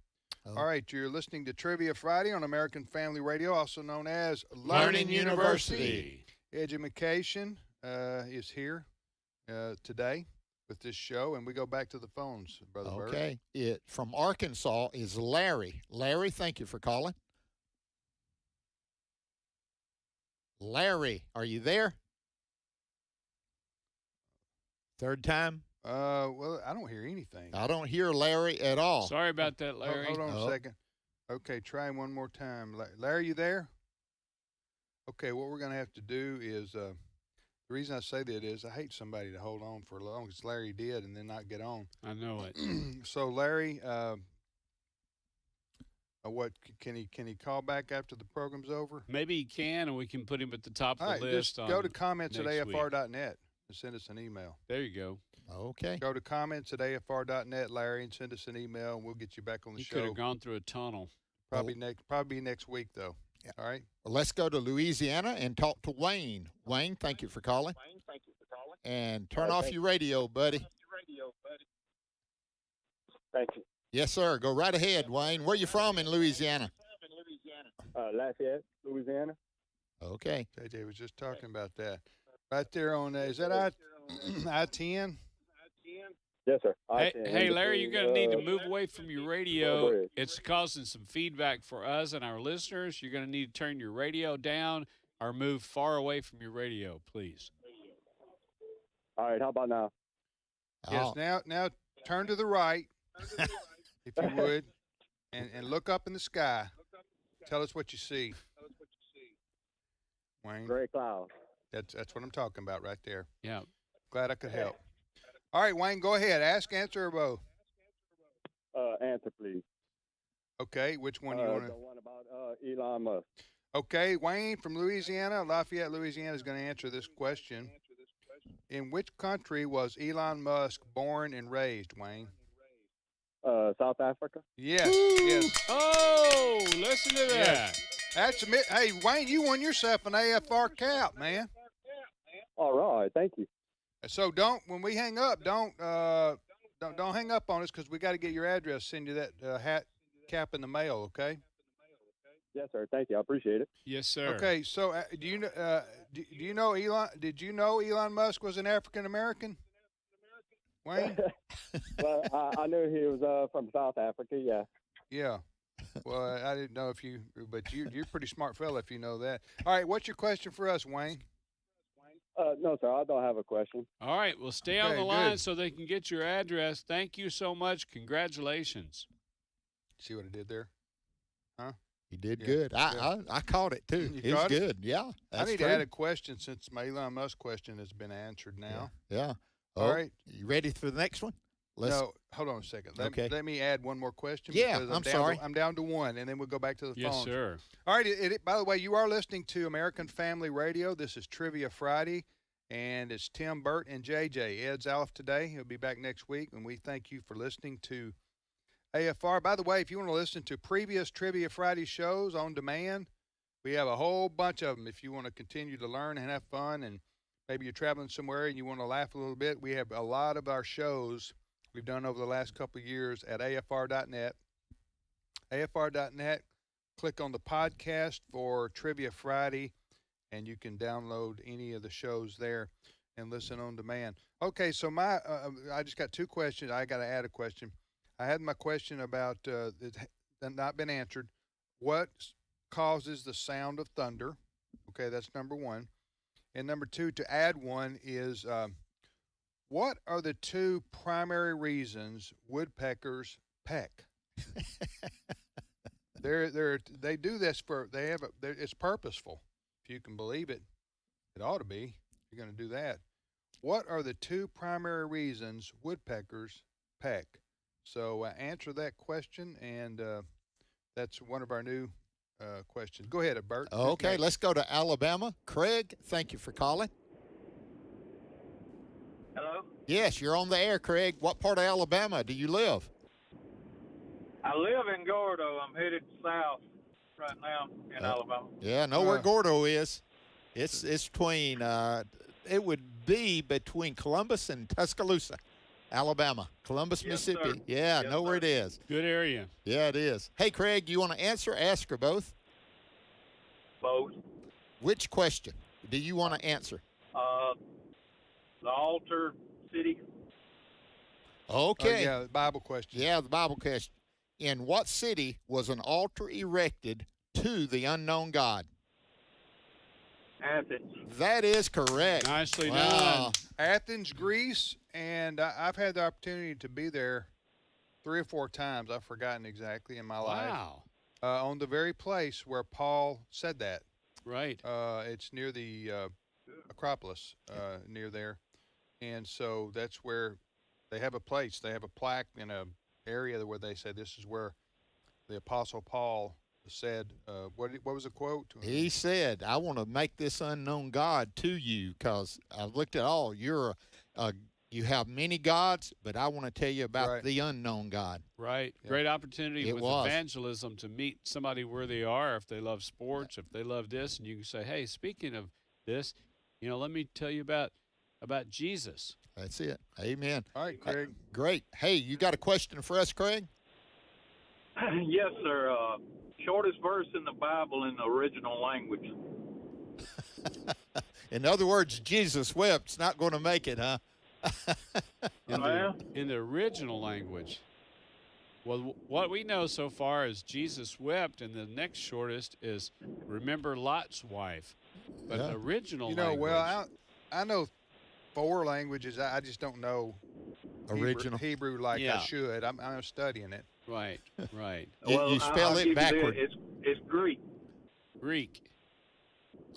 All right, you're listening to Trivia Friday on American Family Radio, also known as Learning University. Education is here today with this show, and we go back to the phones, Brother Bert. Okay. It from Arkansas is Larry. Larry, thank you for calling. Larry, are you there? Third time? Well, I don't hear anything. I don't hear Larry at all. Sorry about that, Larry. Hold on a second. Okay, try one more time. Larry, you there? Okay, what we're going to have to do is, the reason I say that is I hate somebody to hold on for as long as Larry did and then not get on. I know it. So, Larry, what can he call back after the program's over? Maybe he can, and we can put him at the top of All the right, list. just go to comments at next week. afr.net and send us an email. There you go. Okay. Go to comments at afr.net, Larry, and send us an email, and we'll get you back on the He show. could have gone through a tunnel. Probably next week, though. Yeah. All right. Well, let's go to Louisiana and talk to Wayne. Wayne, thank you for calling. And turn off your radio, buddy. Thank you. Yes, sir. Go right ahead, Wayne. Where you from in Louisiana? Lafayette, Louisiana. Okay. JJ was just talking about that. Right there on, is that I-10? Yes, sir. Hey, Larry, you're going to need to move away from your radio. It's causing some feedback for us and our listeners. You're going to need to turn your radio down or move far away from your radio, please. All right, how about now? Yes, now turn to the right, if you would, and look up in the sky. Tell us what you see. Wayne. Gray clouds. That's what I'm talking about right there. Yeah. Glad I could help. All right, Wayne, go ahead. Ask, answer, or both. Answer, please. Okay, which one do you want to? The one about Elon Musk. Okay, Wayne from Louisiana, Lafayette, Louisiana, is going to answer this question. In which country was Elon Musk born and raised, Wayne? South Africa. Yes, yes. Oh, listen to that. That's hey, Wayne, you won yourself an AFR cap, man. All right, thank you. So when we hang up, don't hang up on us because we got to get your address. Send you that hat cap in the mail, okay? Yes, sir. Thank you. I appreciate it. Yes, sir. Okay. So do you know Elon? Did you know Elon Musk was an African American? Wayne? Well, I knew he was from South Africa. Yeah. Yeah. Well, I didn't know if you, but you're a pretty smart fella if you know that. All right. What's your question for us, Wayne? No, sir. I don't have a question. All right. Well, stay on the line so they can get your address. Thank you so much. Congratulations. See what I did there? Huh? You did good. I caught it, too. It was good. Yeah. I need to add a question since my Elon Musk question has been answered now. Yeah. All right. You ready for the next one? No, hold on a second. Let me add one more question. Yeah, because I'm sorry. I'm down to one, and then we'll go back to the Yes, phones. sir. All right. By the way, you are listening to American Family Radio. This is Trivia Friday, and it's Tim, Bert, and JJ. Ed's off today. He'll be back next week, and we thank you for listening to AFR. By the way, if you want to listen to previous Trivia Friday shows on demand, we have a whole bunch of them. If you want to continue to learn and have fun, and maybe you're traveling somewhere and you want to laugh a little bit, we have a lot of our shows we've done over the last couple of years at afr.net. afr.net, click on the podcast for Trivia Friday, and you can download any of the shows there and listen on demand. Okay, so I just got two questions. I got to add a question. I had my question about it not been answered. What causes the sound of thunder? Okay, that's number one. And number two, to add one, is what are the two primary reasons woodpeckers peck? They do this it's purposeful. If you can believe it, it ought to be. If you're going to do that. What are the two primary reasons woodpeckers peck? So answer that question, and that's one of our new questions. Go ahead, Bert. Okay, let's go to Alabama. Craig, thank you for calling. Hello? Yes, you're on the air, Craig. What part of Alabama do you live? I live in Gordo. I'm headed south right now in Alabama. Yeah, I know where Gordo is. It's between, it would be between Columbus and Tuscaloosa, Alabama. Columbus, Mississippi. Sir. Yeah, I know where it is. Good area. Yeah, it is. Hey, Craig, you want to answer, ask, or both? Both. Which question do you want to answer? The Altar City. Okay. Yeah, the Bible question. Yeah, the Bible question. In what city was an altar erected to the unknown God? Athens. That is correct. Nicely Wow. done. Athens, Greece, and I've had the opportunity to be there 3 or 4 times. I've forgotten exactly in my life. Wow. On the very place where Paul said that. Right. It's near the Acropolis, near there. And so that's where they have a place. They have a plaque in a area where they say this is where the Apostle Paul said, what was the quote? He said, I want to make this unknown God to you because I've looked at all. You have many gods, but I want to tell you about the unknown God. Right. Yeah. Great opportunity It with was. evangelism to meet somebody where they are, if they love sports, if they love this, and you can say, hey, speaking of this, let me tell you about Jesus. That's it. Amen. All right, Craig. Great. Hey, you got a question for us, Craig? Yes, sir. Shortest verse in the Bible in the original language. In other words, Jesus wept. It's not going to make it, huh? In the original language. Well, what we know so far is Jesus wept, and the next shortest is remember Lot's wife. But the original language. Well, I know 4 languages. I just don't know Original. Hebrew like I should. I'm studying it. Right, right. You spell it backward. It's Greek. Greek.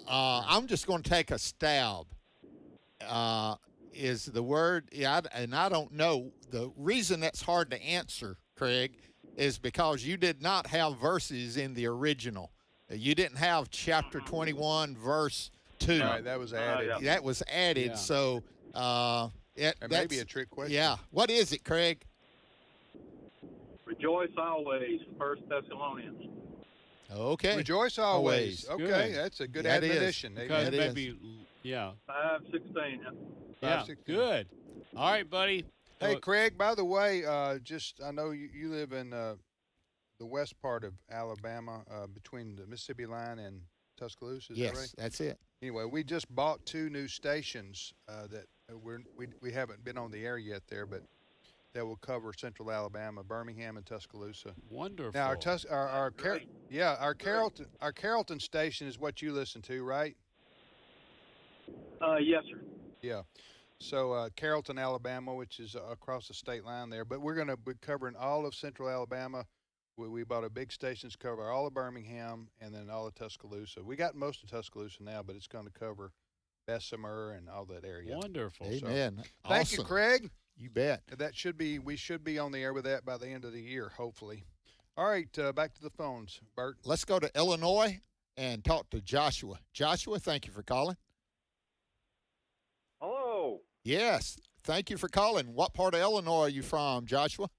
I'm just going to take a stab. Is the word, and I don't know. The reason that's hard to answer, Craig, is because you did not have verses in the original. You didn't have chapter 21, verse 2. All right, that was added. That was added, Yeah. so That may be a trick question. Yeah. What is it, Craig? Rejoice always, 1 Thessalonians. Okay. Rejoice always. Okay, Good. that's a good That is. admonition. Because That is. maybe, yeah. 5:16. Yeah, 5:16. good. All right, buddy. Hey, Craig, by the way, I know you live in the west part of Alabama, between the Mississippi line and Tuscaloosa. Is that right? Yes, that's it. Anyway, we just bought 2 new stations that we haven't been on the air yet there, but that will cover central Alabama, Birmingham, and Tuscaloosa. Wonderful. Now our Carrollton station is what you listen to, right? Yes, sir. Yeah. So Carrollton, Alabama, which is across the state line there, but we're going to be covering all of central Alabama. We bought a big station to cover all of Birmingham and then all of Tuscaloosa. We got most of Tuscaloosa now, but it's going to cover Bessemer and all that area. Wonderful. Amen. So, thank you, Awesome. Craig. You bet. We should be on the air with that by the end of the year, hopefully. All right, back to the phones, Bert. Let's go to Illinois and talk to Joshua. Joshua, thank you for calling. Hello. Yes, thank you for calling. What part of Illinois are you from, Joshua?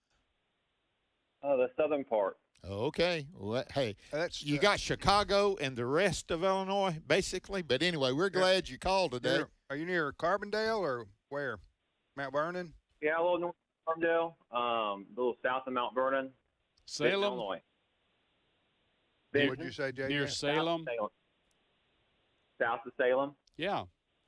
The southern part. Okay. Well, hey, you got Chicago and the rest of Illinois, basically. But anyway, we're glad you called today. Are you near Carbondale or where? Mount Vernon? Yeah, a little north of Farmdale, a little south of Mount Vernon. Salem? Illinois. What would you say, JJ? Near Salem? South of Salem. Yeah,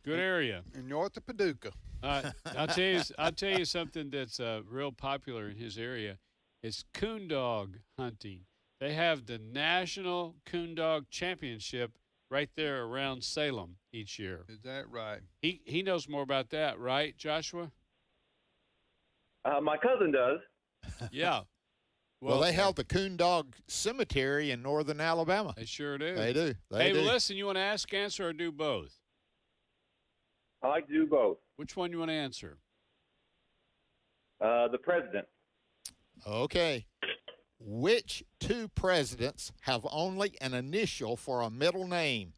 good area. And north of Paducah. I'll tell you something that's real popular in his area. It's coon dog hunting. They have the National Coon Dog Championship right there around Salem each year. Is that right? He knows more about that, right, Joshua? My cousin does. Yeah. Well, they have the Coon Dog Cemetery in northern Alabama. They sure do. They do. Hey, well, listen, you want to ask, answer, or do both? I like to do both. Which one you want to answer? The president. Okay. Which 2 presidents have only an initial for a middle name?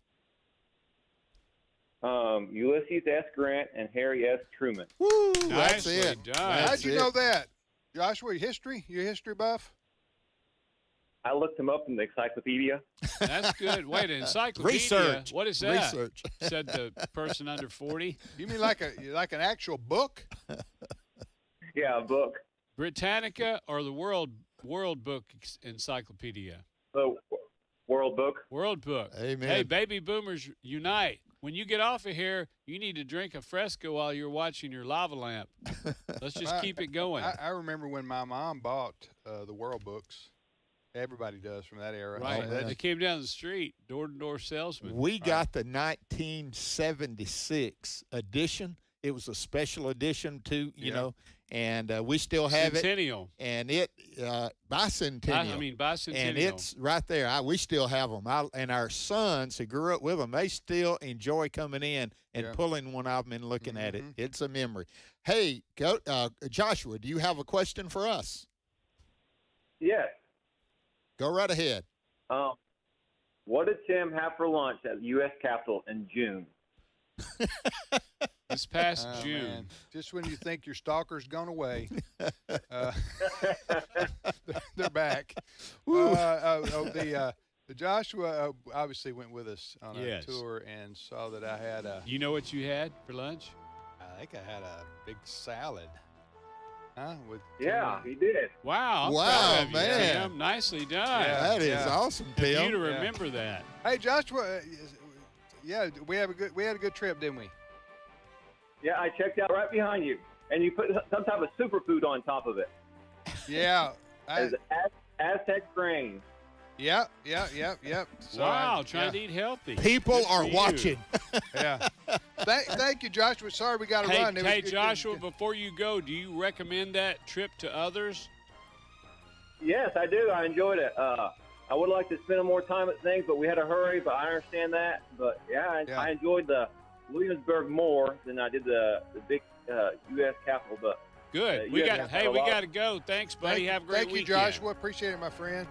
Ulysses S. Grant and Harry S. Truman. Woo, that's Nicely it. done. How'd you know that? Joshua, history? You a history buff? I looked him up in the encyclopedia. That's good. Wait, an encyclopedia? Research. What is that? Research. Said the person under 40. You mean like an actual book? Yeah, a book. Britannica or the World Book Encyclopedia? The World Book. World Book. Amen. Hey, baby boomers, unite. When you get off of here, you need to drink a Fresco while you're watching your lava lamp. Let's just keep it going. I remember when my mom bought the World Books. Everybody does from that era. Right. So They came down the street, door-to-door salesman. We got the 1976 edition. It was a special edition too, you know, and we still have Centennial. it. And it bicentennial. Bicentennial. And it's right there. We still have them. And our sons who grew up with them, they still enjoy coming in and pulling one of them and looking at it. It's a memory. Hey, Joshua, do you have a question for us? Yes. Go right ahead. What did Tim have for lunch at the U.S. Capitol in June? This past June. Man. Just when you think your stalker's gone away, they're back. The Joshua obviously went with us on a tour and saw that I had a. You know what you had for lunch? I think I had a big salad. Huh? He did. Wow. I'm Wow, proud of you, man. Tim. Nicely done. That is awesome, Tim. For you to remember that. Hey, Joshua. We had a good trip, didn't we? Yeah, I checked out right behind you, and you put some type of superfood on top of it. Yeah. Aztec grain. Yep. So Wow, trying to eat healthy. People Good are for you. watching. Yeah. Thank you, Joshua. Sorry we got to run. Hey, Joshua, before you go, do you recommend that trip to others? Yes, I do. I enjoyed it. I would like to spend more time at things, but we had a hurry, but I understand that. But, I enjoyed the Williamsburg more than I did the big U.S. Capitol. But Good. We got to go. Thanks, buddy. Have a great weekend. Thank you, Joshua. Appreciate it, my friend.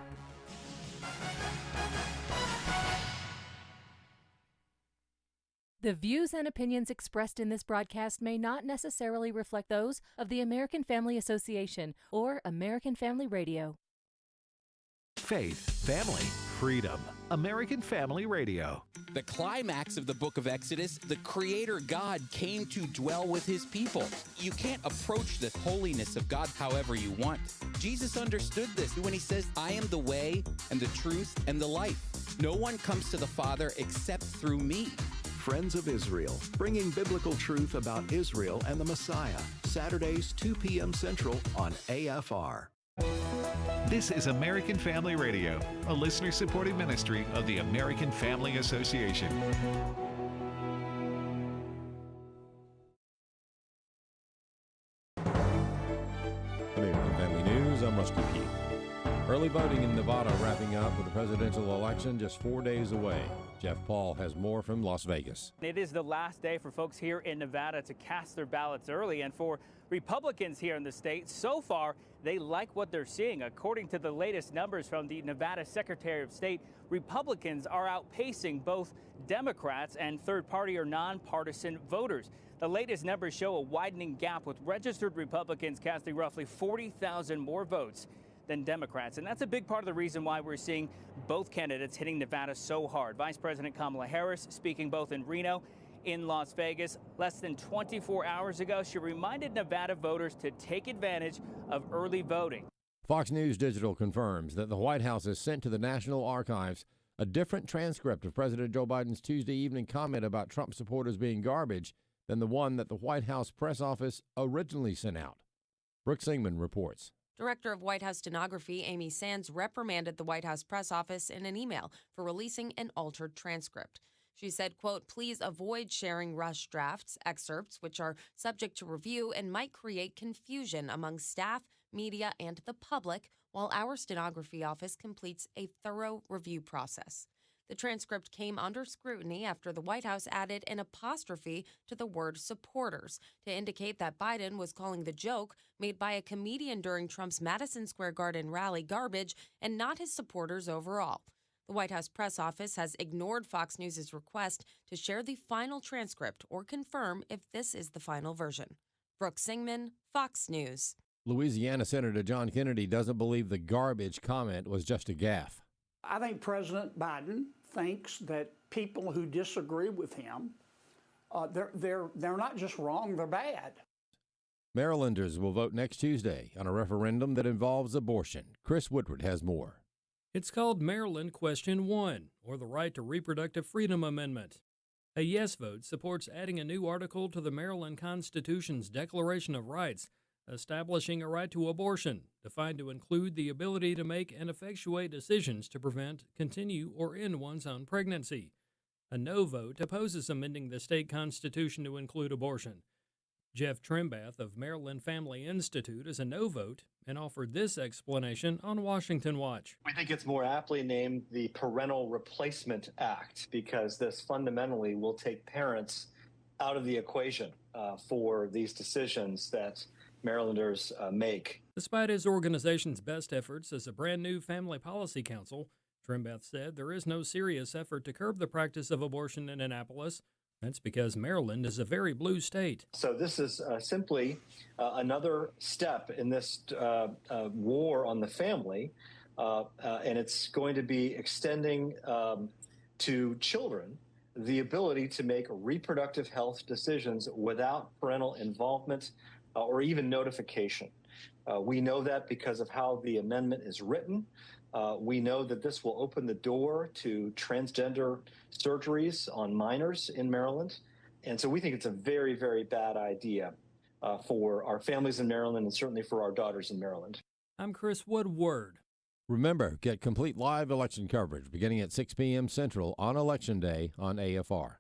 The views and opinions expressed in this broadcast may not necessarily reflect those of the American Family Association or American Family Radio. Faith, family, freedom. American Family Radio. The climax of the book of Exodus, the Creator God came to dwell with his people. You can't approach the holiness of God however you want. Jesus understood this when he says, I am the way and the truth and the life. No one comes to the Father except through me. Friends of Israel, bringing biblical truth about Israel and the Messiah. Saturdays, 2 p.m. Central on AFR. This is American Family Radio, a listener-supported ministry of the American Family Association. American Family News, I'm Rusty Pete. Early voting in Nevada wrapping up with the presidential election just 4 days away. Jeff Paul has more from Las Vegas. It is the last day for folks here in Nevada to cast their ballots early, and for Republicans here in the state, so far, they like what they're seeing. According to the latest numbers from the Nevada Secretary of State, Republicans are outpacing both Democrats and third-party or nonpartisan voters. The latest numbers show a widening gap, with registered Republicans casting roughly 40,000 more votes than Democrats. And that's a big part of the reason why we're seeing both candidates hitting Nevada so hard. Vice President Kamala Harris speaking both in Reno, in Las Vegas. Less than 24 hours ago, she reminded Nevada voters to take advantage of early voting. Fox News Digital confirms that the White House has sent to the National Archives a different transcript of President Joe Biden's Tuesday evening comment about Trump supporters being garbage than the one that the White House press office originally sent out. Brooke Singman reports. Director of White House Stenography Amy Sands reprimanded the White House press office in an email for releasing an altered transcript. She said, quote, please avoid sharing rush drafts, excerpts, which are subject to review and might create confusion among staff, media, and the public while our stenography office completes a thorough review process. The transcript came under scrutiny after the White House added an apostrophe to the word supporters to indicate that Biden was calling the joke made by a comedian during Trump's Madison Square Garden rally garbage and not his supporters overall. The White House press office has ignored Fox News' request to share the final transcript or confirm if this is the final version. Brooke Singman, Fox News. Louisiana Senator John Kennedy doesn't believe the garbage comment was just a gaffe. I think President Biden thinks that people who disagree with him, they're not just wrong, they're bad. Marylanders will vote next Tuesday on a referendum that involves abortion. Chris Woodward has more. It's called Maryland Question 1, or the Right to Reproductive Freedom Amendment. A yes vote supports adding a new article to the Maryland Constitution's Declaration of Rights establishing a right to abortion, defined to include the ability to make and effectuate decisions to prevent, continue, or end one's own pregnancy. A no vote opposes amending the state constitution to include abortion. Jeff Trimbath of Maryland Family Institute is a no vote and offered this explanation on Washington Watch. We think it's more aptly named the Parental Replacement Act because this fundamentally will take parents out of the equation for these decisions that Marylanders make. Despite his organization's best efforts as a brand new family policy council, Trimbath said there is no serious effort to curb the practice of abortion in Annapolis. That's because Maryland is a very blue state. So this is simply another step in this war on the family, and it's going to be extending to children the ability to make reproductive health decisions without parental involvement or even notification. We know that because of how the amendment is written. We know that this will open the door to transgender surgeries on minors in Maryland. And so we think it's a very, very bad idea for our families in Maryland and certainly for our daughters in Maryland. I'm Chris Woodward. Remember, get complete live election coverage beginning at 6 p.m. Central on Election Day on AFR.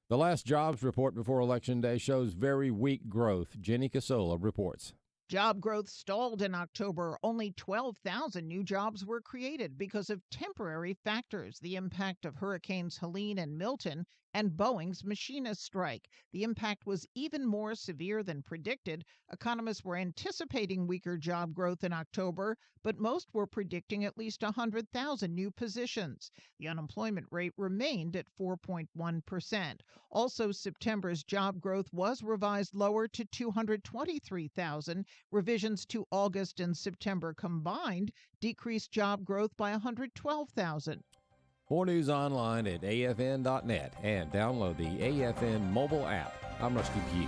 The last jobs report before Election Day shows very weak growth. Jenny Casola reports. Job growth stalled in October. Only 12,000 new jobs were created because of temporary factors, the impact of Hurricanes Helene and Milton, and Boeing's machinist strike. The impact was even more severe than predicted. Economists were anticipating weaker job growth in October, but most were predicting at least 100,000 new positions. The unemployment rate remained at 4.1%. Also, September's job growth was revised lower to 223,000. Revisions to August and September combined decreased job growth by 112,000. More news online at afn.net and download the AFN mobile app. I'm Rusty Pugh.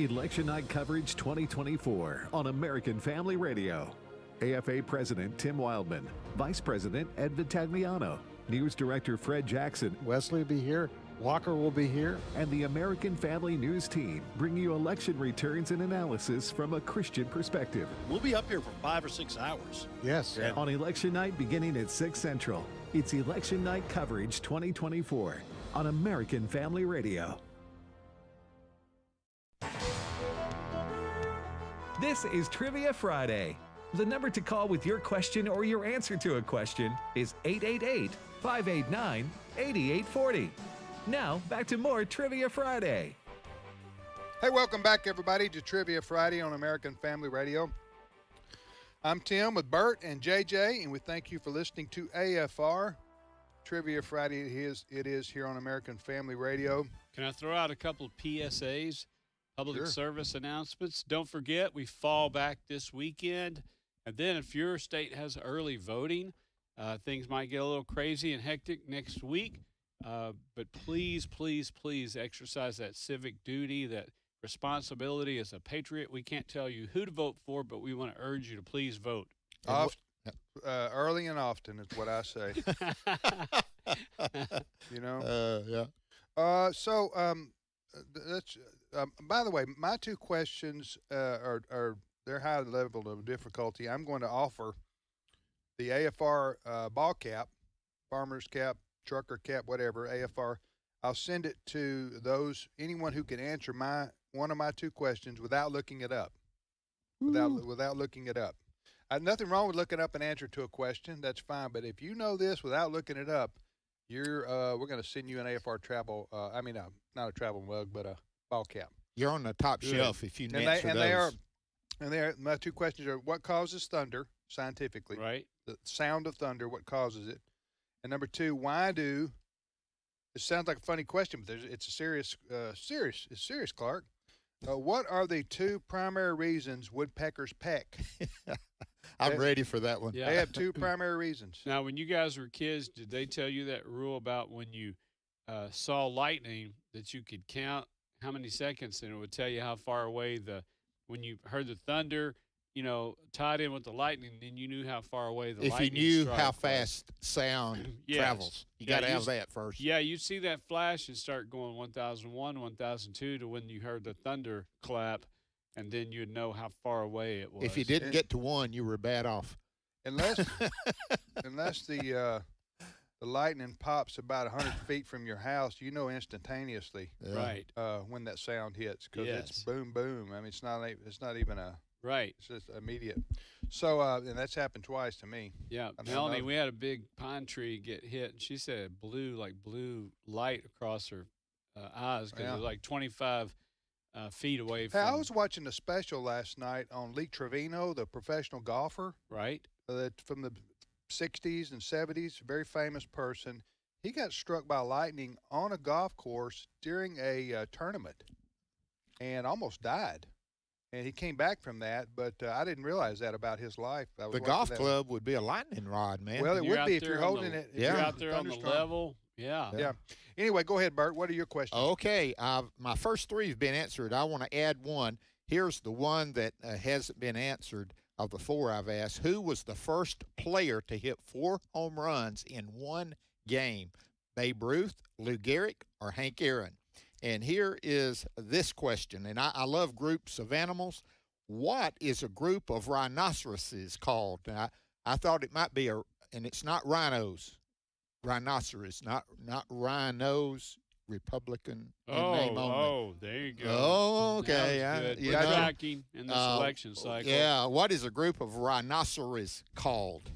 Election Night Coverage 2024 on American Family Radio. AFA President Tim Wildman, Vice President Ed Vitagliano, News Director Fred Jackson, Wesley will be here, Walker will be here, and the American Family News team bring you election returns and analysis from a Christian perspective. We'll be up here for 5 or 6 hours. Yes. On Election Night beginning at 6 Central. It's Election Night Coverage 2024 on American Family Radio. This is Trivia Friday. The number to call with your question or your answer to a question is 888-589-8840. Now, back to more Trivia Friday. Hey, welcome back, everybody, to Trivia Friday on American Family Radio. I'm Tim with Bert and JJ, and we thank you for listening to AFR. Trivia Friday it is here on American Family Radio. Can I throw out a couple of PSAs, public service announcements? Don't forget, we fall back this weekend. And then if your state has early voting, things might get a little crazy and hectic next week. But please, please, please exercise that civic duty, that responsibility as a patriot. We can't tell you who to vote for, but we want to urge you to please vote. Early and often is what I say. You know? Yeah. That's by the way, my two questions are they're high level of difficulty. I'm going to offer the AFR ball cap, farmer's cap, trucker cap, whatever, AFR. I'll send it to anyone who can answer one of my two questions without looking it up. Without looking it up. Nothing wrong with looking up an answer to a question. That's fine. But if you know this without looking it up, we're going to send you an AFR travel. Not a travel mug, but a ball cap. You're on the top shelf if you answer those. My two questions are: what causes thunder scientifically? Right. The sound of thunder. What causes it? And number two, it sounds like a funny question, but it's serious, Clark. What are the two primary reasons woodpeckers peck? I'm ready for that one. Yeah. They have two primary reasons. Now, when you guys were kids, did they tell you that rule about when you saw lightning that you could count how many seconds and it would tell you how far away when you heard the thunder, tied in with the lightning, then you knew how far away the if lightning you knew strike how was. fast sound Yes. travels. You got to have that first. Yeah, you'd see that flash and start going 1001, 1002 to when you heard the thunder clap, and then you'd know how far away it was. If you didn't get to 1, you were bad off. Unless the lightning pops about 100 feet from your house, you know instantaneously, right? When that sound hits, because Yes. it's boom, boom. I mean, it's not even a right. It's just immediate. So, and that's happened twice to me. Yeah, Melanie, we had a big pine tree get hit, and she said it blew light across her eyes because it was like 25 feet away from. Hey, I was watching a special last night on Lee Trevino, the professional golfer. Right. From the 60s and 70s, very famous person. He got struck by lightning on a golf course during a tournament and almost died. And he came back from that, but I didn't realize that about his life. The golf club would be a lightning rod, man. Well, it would be if you're holding it. If you're out there on the level. Yeah. Anyway, go ahead, Bert. What are your questions? Okay. My first 3 have been answered. I want to add one. Here's the one that hasn't been answered of the 4 I've asked. Who was the first player to hit 4 home runs in one game? Babe Ruth, Lou Gehrig, or Hank Aaron? And here is this question, and I love groups of animals. What is a group of rhinoceroses called? Now, I thought it might be and it's not rhinos. Rhinoceros, not rhinos, Republican in name only. Oh, there you go. Oh, okay. That was good. We're tracking in the selection cycle. Yeah, what is a group of rhinoceros called?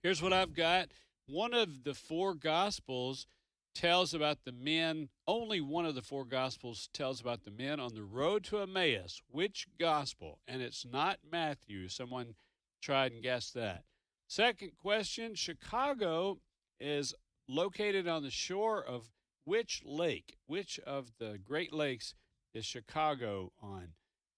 Here's what I've got. One of the 4 Gospels tells about the men. Only one of the 4 Gospels tells about the men on the road to Emmaus. Which Gospel? And it's not Matthew. Someone tried and guessed that. Second question, Chicago is located on the shore of which lake? Which of the Great Lakes is Chicago on?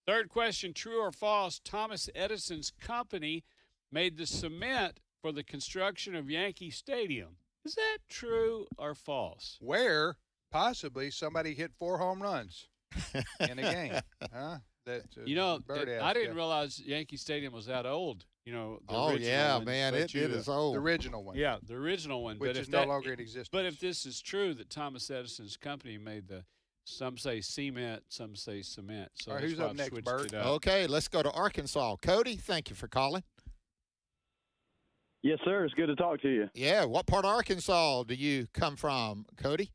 Third question, true or false, Thomas Edison's company made the cement for the construction of Yankee Stadium. Is that true or false? Where possibly somebody hit 4 home runs in a game. Huh? I didn't realize Yankee Stadium was that old. The yeah, one, man, it is old. The original one. Yeah, the original one. Which is no longer in existence. But if this is true that Thomas Edison's company made some say cement, some say cement. So right, who's up next, Bert? Okay, let's go to Arkansas. Cody, thank you for calling. Yes, sir. It's good to talk to you. Yeah, what part of Arkansas do you come from, Cody?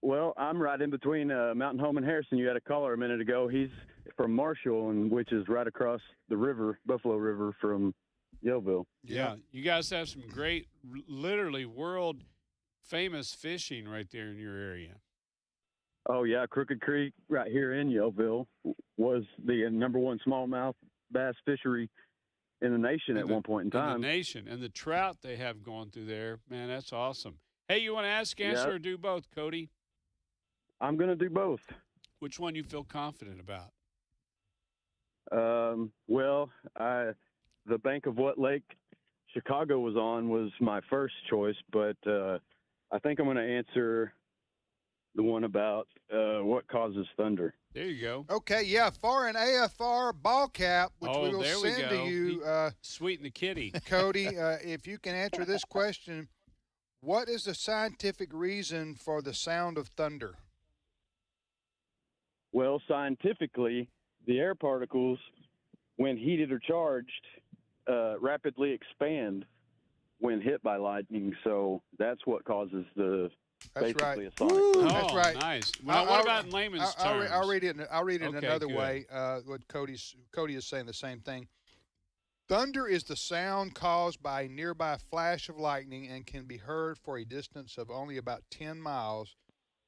Well, I'm right in between Mountain Home and Harrison. You had a caller a minute ago. He's from Marshall, which is right across the river, Buffalo River, from Yellville. Yeah, you guys have some great, literally world-famous fishing right there in your area. Oh, yeah. Crooked Creek right here in Yellville was the #1 smallmouth bass fishery in the nation at one point in time. In the nation. And the trout they have going through there, man, that's awesome. Hey, you want to ask, answer, or do both, Cody? I'm going to do both. Which one you feel confident about? Well, the bank of what lake Chicago was on was my first choice, but I think I'm going to answer the one about what causes thunder. There you go. Okay, yeah, for an AFR ball cap, which we will send to you. Sweeten the kitty. Cody, if you can answer this question, what is the scientific reason for the sound of thunder? Well, scientifically, the air particles, when heated or charged, rapidly expand when hit by lightning. So that's what causes the basically a sonic. That's right. Nice. Well, what about in layman's terms? I'll read it. I'll read it Okay, another good. way. What Cody is saying the same thing. Thunder is the sound caused by a nearby flash of lightning and can be heard for a distance of only about 10 miles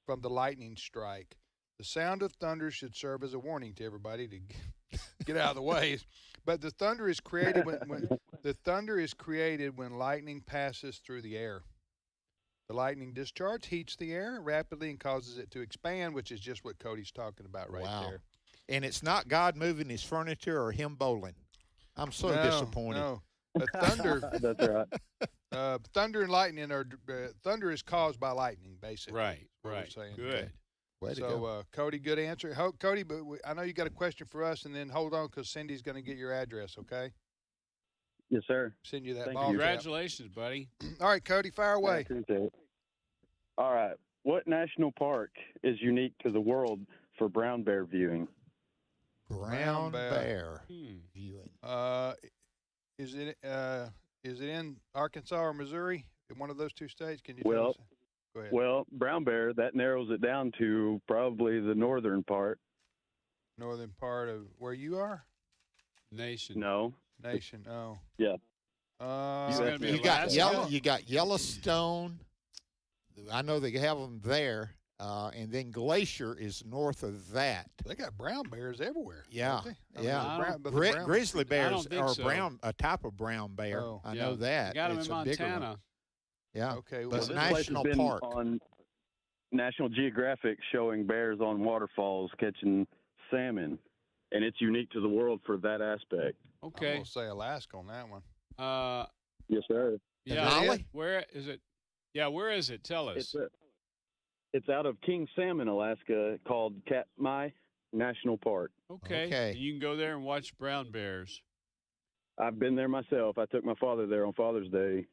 from the lightning strike. The sound of thunder should serve as a warning to everybody to get out of the way. But the thunder is created when lightning passes through the air. The lightning discharge heats the air rapidly and causes it to expand, which is just what Cody's talking about right there. And it's not God moving his furniture or him bowling. I'm so disappointed. No, thunder. That's right. Thunder and lightning thunder is caused by lightning, basically. Right. What we're saying. Good. Way to go. Cody, good answer. Cody, but I know you got a question for us, and then hold on because Cindy's going to get your address, okay? Yes, sir. Send you that Thank ball. you. Congratulations, buddy. All right, Cody, fire away. I appreciate it. All right. What national park is unique to the world for brown bear viewing? Brown bear viewing. Is it in Arkansas or Missouri? In one of those two states? Can you tell Well, us? Go ahead. well, brown bear, that narrows it down to probably the northern part. Northern part of where you are? Nation. No. Nation. Oh. Yeah. You got Yellowstone. I know they have them there, and then Glacier is north of that. They got brown bears everywhere. Yeah, don't they? yeah. Brown- Grizzly bears think are so. a type of brown bear. Oh. I know that. Got them It's in a bigger one. Montana. Yeah. Okay. But Well, it's this place national has been park. on National Geographic showing bears on waterfalls catching salmon, and it's unique to the world for that aspect. I'm Okay. going to say Alaska on that one. Yes, sir. Yeah. Denali? Where is it? Yeah, where is it? Tell us. It's out of King Salmon, Alaska, called Katmai National Park. Okay. And you can go there and watch brown bears. I've been there myself. I took my father there on Father's Day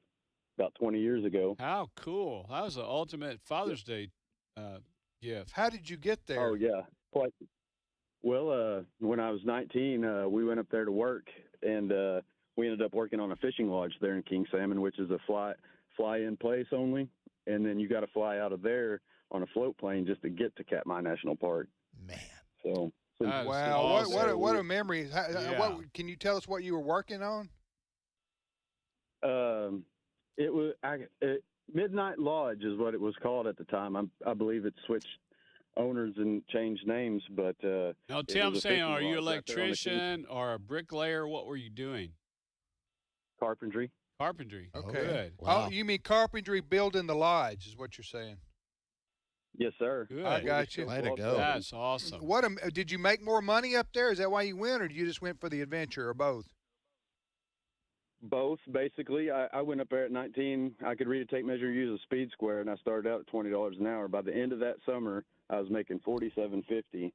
about 20 years ago. How cool. That was the ultimate Father's Day gift. How did you get there? Oh, yeah. Quite. Well, when I was 19, we went up there to work, and we ended up working on a fishing lodge there in King Salmon, which is a fly-in place only. And then you got to fly out of there on a float plane just to get to Katmai National Park. Man. So wow. awesome. What a memory. Can you tell us what you were working on? It was Midnight Lodge is what it was called at the time. I believe it switched owners and changed names, but Now, Tim, saying, are you an electrician or a bricklayer? What were you doing? Carpentry. Carpentry. Okay. Good. Wow. Oh, you mean carpentry building the lodge is what you're saying? Yes, sir. Good. I got you. Way to go. That's awesome. Did you make more money up there? Is that why you went, or you just went for the adventure, or both? Both, basically. I went up there at 19. I could read a tape measure, use a speed square, and I started out at $20 an hour. By the end of that summer, I was making $47.50.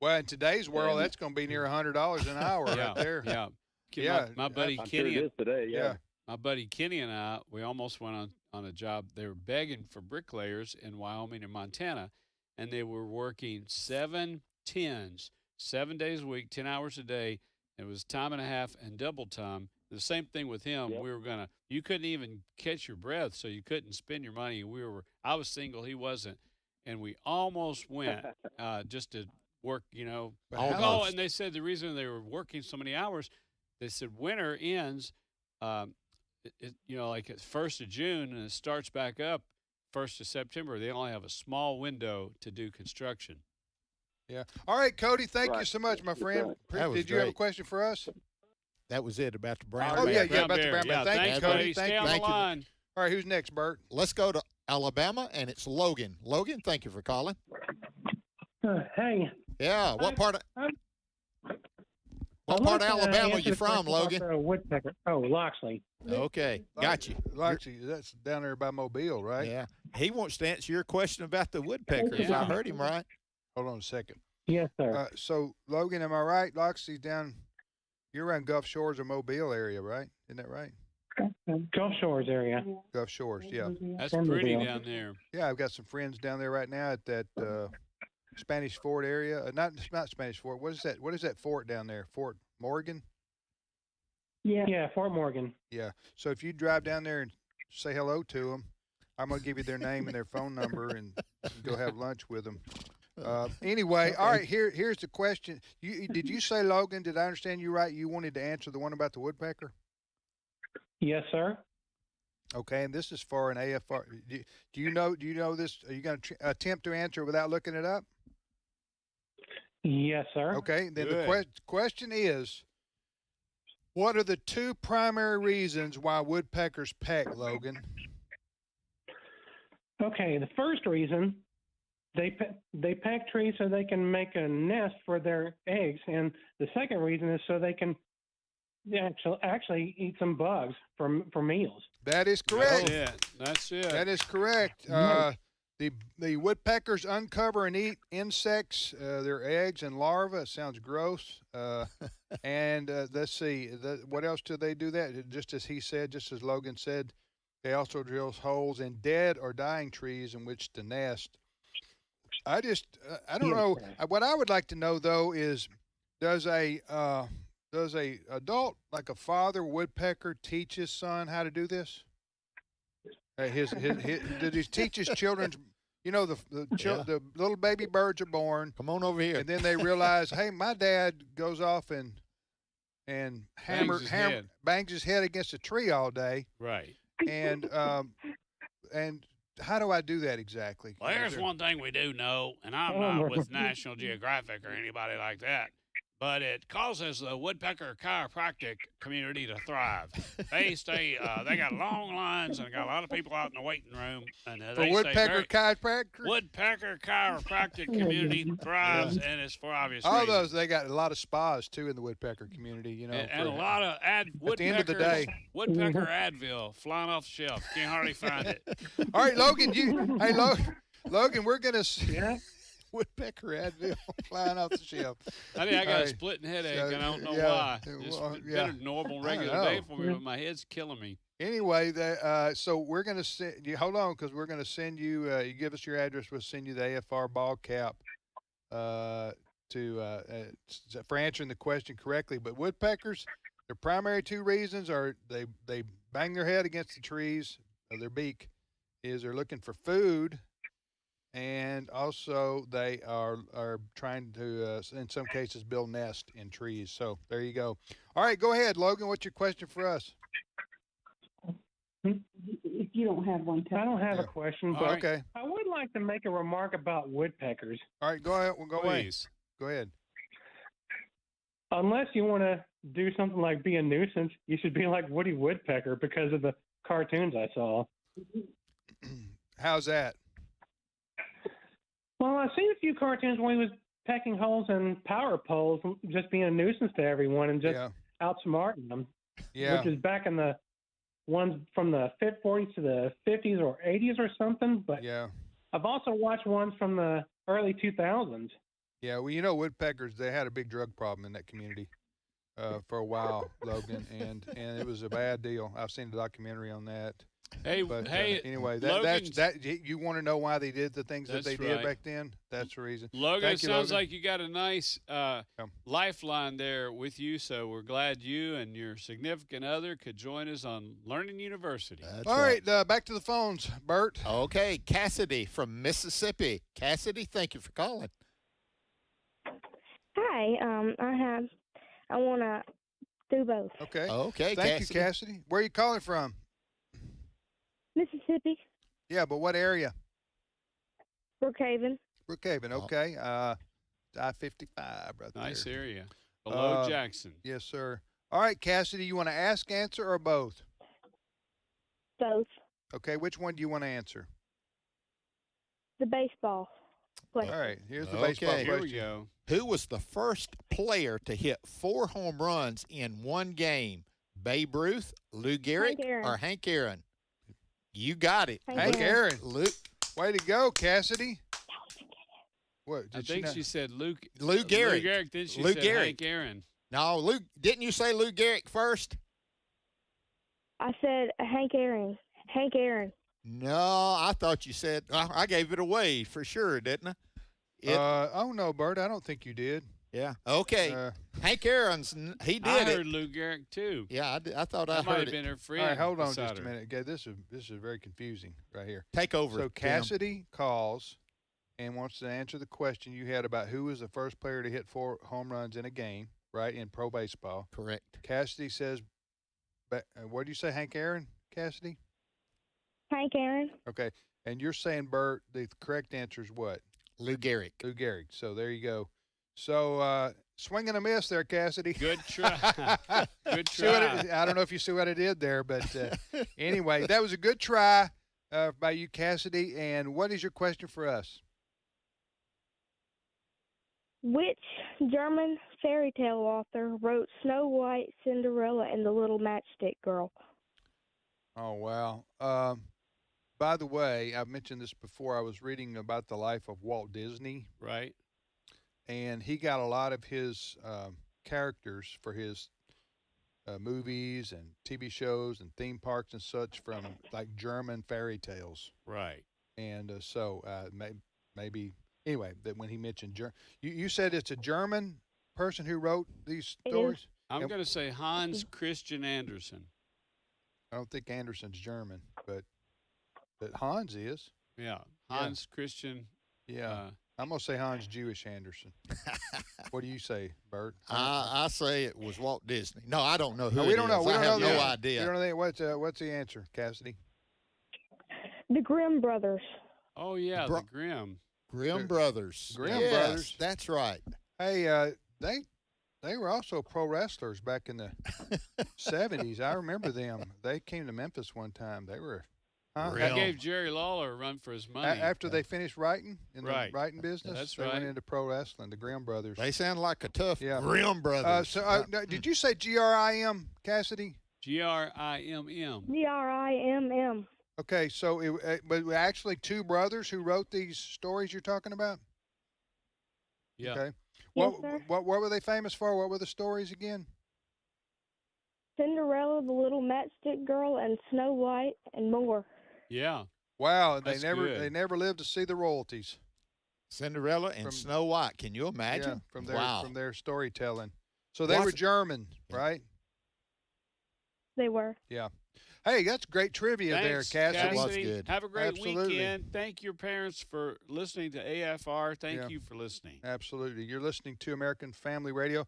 Well, in today's world, that's going to be near $100 an hour Yeah. right there. Yeah. Yeah. My buddy I'm Kenny. sure it is today, yeah. My buddy Kenny and I, we almost went on a job. They were begging for bricklayers in Wyoming and Montana, and they were working 7 10s, 7 days a week, 10 hours a day. It was time and a half and double time. The same thing with him. Yep. We were you couldn't even catch your breath, so you couldn't spend your money. I was single, he wasn't, and we almost went just to work, Almost. And they said the reason they were working so many hours, they said winter ends, like at 1st of June, and it starts back up 1st of September. They only have a small window to do construction. Yeah. All right, Cody, thank you so much, my friend. Did you have a question for us? That was it about the brown Oh, bear. yeah, about the brown bear. Thank you, Cody. Stay on the line. All right, who's next, Bert? Let's go to Alabama, and it's Logan. Logan, thank you for calling. Hey. Yeah, what part of Alabama are you from, Logan? Woodpecker. Oh, Loxley. Okay, got you. Loxley, that's down there by Mobile, right? Yeah. He wants to answer your question about the woodpecker, if I heard him right. Hold on a second. Yes, sir. So, Logan, am I right? Loxley's you're around Gulf Shores or Mobile area, right? Isn't that right? Gulf Shores area. Gulf Shores, yeah. That's pretty down there. Yeah, I've got some friends down there right now at that Spanish Fort area. Not Spanish Fort. What is that? What is that fort down there? Fort Morgan? Yeah, Fort Morgan. Yeah. So if you drive down there and say hello to them, I'm going to give you their name and their phone number and go have lunch with them. Anyway, all right, here's the question. Did you say, Logan, did I understand you right? You wanted to answer the one about the woodpecker? Yes, sir. Okay, and this is for an AFR. Do you know this? Are you going to attempt to answer it without looking it up? Yes, sir. Okay, then the question is, what are the two primary reasons why woodpeckers peck, Logan? Okay, the first reason, they peck trees so they can make a nest for their eggs, and the second reason is so they can actually eat some bugs for meals. That is correct. That's it. That is correct. The woodpeckers uncover and eat insects, their eggs and larvae. It sounds gross. And let's see, what else do they do that? Just as he said, just as Logan said, they also drill holes in dead or dying trees in which to nest. I don't know. What I would like to know though is, does a adult, like a father woodpecker, teach his son how to do this? Did he teach his children? You know, the little baby birds are born. Come on over here. And then they realize, hey, my dad goes off and bangs his head against a tree all day. Right. And how do I do that exactly? Well, there's one thing we do know, and I'm not with National Geographic or anybody like that, but it causes the woodpecker chiropractic community to thrive. They got long lines and got a lot of people out in the waiting room. And the woodpecker chiropractic? Woodpecker chiropractic community thrives, and it's for obvious all reasons. Those, they got a lot of spas, too, in the woodpecker community, you know. And a lot of woodpeckers. At the end of the day. Woodpecker Advil flying off the shelf. Can't hardly find it. All right, Logan, Logan, we're going to woodpecker Advil flying off the shelf. I got a splitting headache, and I don't know why. It's been a normal, regular day for me, but my head's killing me. Anyway, so we're going to send you. Hold on, because we're going to send you. You give us your address. We'll send you the AFR ball cap for answering the question correctly. But woodpeckers, their primary two reasons are they bang their head against the trees. Their beak is they're looking for food. And also, they are trying to, in some cases, build nests in trees. So there you go. All right, go ahead, Logan. What's your question for us? If you don't have one, I don't have a question, but okay. I would like to make a remark about woodpeckers. All right, go ahead. We'll go away. Go ahead. Unless you want to do something like be a nuisance, you should be like Woody Woodpecker because of the cartoons I saw. How's that? Well, I've seen a few cartoons where he was pecking holes in power poles, just being a nuisance to everyone and just outsmarting them. Yeah. Which is back in the ones from the 40s to the 50s or 80s or something. But I've also watched ones from the early 2000s. Yeah, well, you know, woodpeckers, they had a big drug problem in that community for a while, Logan, and it was a bad deal. I've seen a documentary on that. Anyway, that you want to know why they did the things that they did back then? That's the reason. Logan, it sounds like you got a nice lifeline there with you, so we're glad you and your significant other could join us on Learning University. All right, back to the phones, Bert. Okay, Cassidy from Mississippi. Cassidy, thank you for calling. Hi, I want to do both. Okay. Okay, Thank you, Cassidy. Where are you calling from? Mississippi. Yeah, but what area? Brookhaven. Brookhaven, okay. I-55, right there. Nice area. Below Jackson. Yes, sir. All right, Cassidy, you want to ask, answer, or both? Both. Okay, which one do you want to answer? The baseball question. All right, here's the baseball question. Here we go. Who was the first player to hit 4 home runs in one game? Babe Ruth, Lou Gehrig, or Hank Aaron? You got it. Hank Aaron. Luke. Way to go, Cassidy. What? I think she said Lou Gehrig. Lou Gehrig. Then she said Hank Aaron. No, Lou. Didn't you say Lou Gehrig first? I said Hank Aaron. Hank Aaron. No, I thought you said. I gave it away for sure, didn't I? Oh no, Bert. I don't think you did. Yeah. Okay. Hank Aaron's. He did I heard Lou Gehrig too. Yeah, I thought that I might heard have it. been her friend. All right, hold on just a minute. Okay, this is very confusing right here. Take over. So Cassidy calls and wants to answer the question you had about who was the first player to hit 4 home runs in a game, right, in pro baseball. Correct. Cassidy says, what do you say, Hank Aaron, Cassidy? Hank Aaron. Okay, and you're saying, Bert, the correct answer is what? Lou Gehrig. Lou Gehrig. So there you go. So swing and a miss there, Cassidy. Good try. Good try. I don't know if you see what I did there, but anyway, that was a good try by you, Cassidy. And what is your question for us? Which German fairy tale author wrote Snow White, Cinderella, and the Little Matchstick Girl? Oh, wow. By the way, I've mentioned this before. I was reading about the life of Walt Disney. Right. And he got a lot of his characters for his movies and TV shows and theme parks and such from like German fairy tales. Right. And so maybe anyway, that when he mentioned you said it's a German person who wrote these stories. I'm going to say Hans Christian Andersen. I don't think Anderson's German, but Hans is. Yeah, Hans Christian. Yeah. I'm going to say Hans Jewish Anderson. What do you say, Bert? I say it was Walt Disney. No, I don't know who we don't it know. is. We I don't have know no the, idea. You don't know what's the answer, Cassidy? The Grimm brothers. Oh, yeah, the Grimm. Grimm brothers. Grimm Yes, brothers. That's right. Hey, they were also pro wrestlers back in the 70s. I remember them. They came to Memphis one time. They were. They gave Jerry Lawler a run for his money. After they finished writing in Right. the writing business, That's they right. went into pro wrestling. The Grimm brothers. They sound like a tough Grimm brothers. Did you say GRIM, Cassidy? GRIMM. GRIMM. Okay, so but actually two brothers who wrote these stories you're talking about. Yeah. Okay. Yes, sir. What were they famous for? What were the stories again? Cinderella, the Little Matchstick Girl, and Snow White, and more. Yeah. Wow, That's they good. never lived to see the royalties. Cinderella and Snow White. Can you imagine? Yeah, from their storytelling. So they were German, right? They were. Yeah. Hey, that's great trivia there, Thanks, Cassidy. That was good. Have a great Absolutely. weekend. Thank your parents for listening to AFR. Thank you for listening. Absolutely. You're listening to American Family Radio.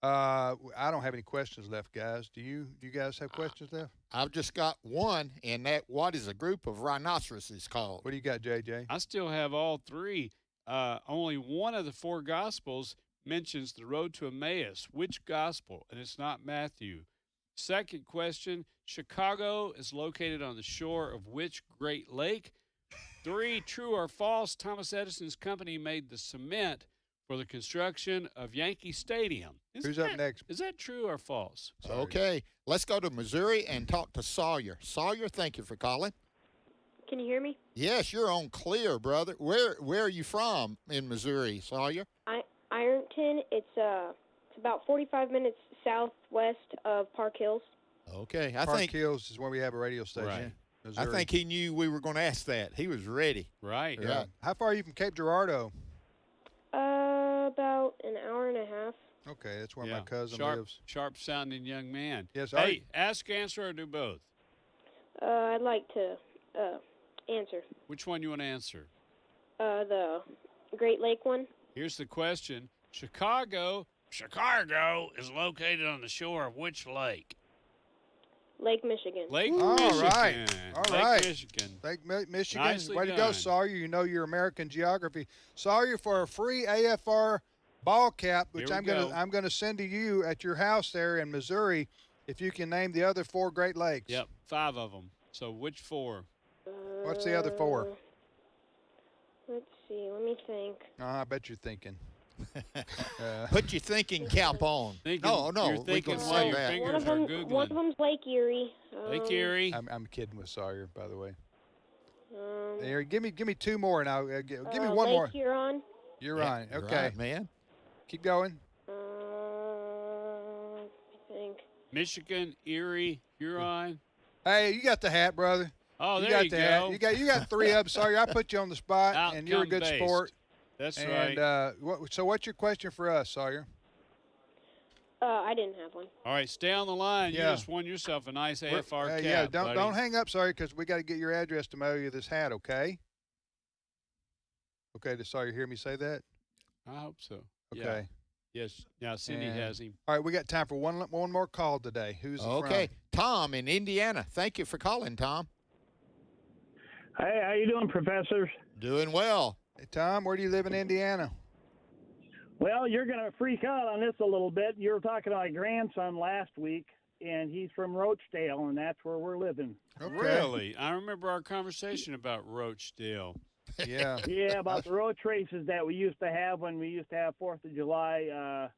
I don't have any questions left, guys. Do you guys have questions left? I've just got one, and what is a group of rhinoceroses called? What do you got, JJ? I still have all three. Only one of the four Gospels mentions the road to Emmaus. Which Gospel? And it's not Matthew. Second question, Chicago is located on the shore of which Great Lake? 3, true or false, Thomas Edison's company made the cement for the construction of Yankee Stadium. Who's up next? Is that true or false? Okay, let's go to Missouri and talk to Sawyer. Sawyer, thank you for calling. Can you hear me? Yes, you're on clear, brother. Where are you from in Missouri, Sawyer? Ironton. It's about 45 minutes southwest of Park Hills. Okay, Park Hills is where we have a radio station. Right. Missouri. I think he knew we were going to ask that. He was ready. Right. Yeah. How far are you from Cape Girardeau? About an hour and a half. Okay, that's where my cousin lives. Sharp sounding young man. Yes. Hey, ask, answer, or do both? I'd like to answer. Which one you want to answer? The Great Lake one. Here's the question. Chicago is located on the shore of which lake? Lake Michigan. Lake All Michigan. right. All right. Lake Michigan. Lake Michigan. Nicely Way to go, done. Sawyer. You know your American geography. Sawyer, for a free AFR ball cap, which Here we go. I'm gonna send to you at your house there in Missouri, if you can name the other 4 Great Lakes. Yep, 5 of them. So which 4? What's the other 4? Let's see. Let me think. I bet you're thinking. Put your thinking cap on. No, You're we thinking can while say your that. fingers are Googling. One of them's Lake Erie. Lake Erie. I'm kidding with Sawyer, by the way. Here, give me 2 more, and I'll give me 1 Lake more. Huron. You're Yeah, right. you're Okay, right, man. keep going. I think. Michigan, Erie, Huron. Hey, you got the hat, brother. Oh, you there got you the go. hat. You got 3 up. Sorry, I put you on the spot, and you're a good Outcome-based. sport. That's And right. so, what's your question for us, Sawyer? I didn't have one. All right, stay on the line. Yeah. You just won yourself a nice AFR cap. Yeah, don't buddy. hang up, Sawyer, because we got to get your address to mail you this hat. Okay. Okay, does Sawyer hear me say that? I hope so. Okay. Yeah. Yes. Now Cindy And- has him. All right, we got time for one more call today. Who's it Okay, from? Tom in Indiana. Thank you for calling, Tom. Hey, how you doing, professors? Doing well. Hey, Tom, where do you live in Indiana? Well, you're going to freak out on this a little bit. You were talking to my grandson last week, and he's from Roachdale, and that's where we're living. Okay. Really? I remember our conversation about Roachdale. Yeah. Yeah, about the road races that we used to have when we used to have 4th of July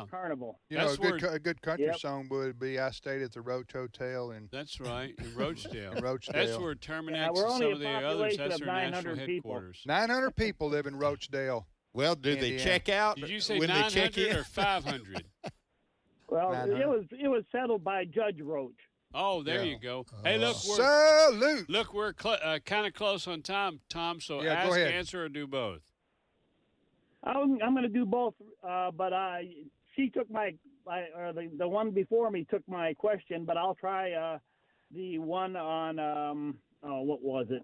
carnival. You know, That's a good country Yep. song would be "I Stayed at the Roach Hotel" in That's right, in Rochdale. in Rochdale. That's where Terminex we're and only some a of the others, population that's of their national 900 people. headquarters. 900 people live in Rochdale. Well, do they Indiana. check out Did you say when they check 900 in? or 500? Well, 900. it was settled by Judge Roach. Oh, there you go. Hey, look, Salute. we're kind of close on time, Tom. So Yeah, go ask, ahead. answer, or do both. I'm going to do both, but she took the one before me took my question, but I'll try the one on what was it?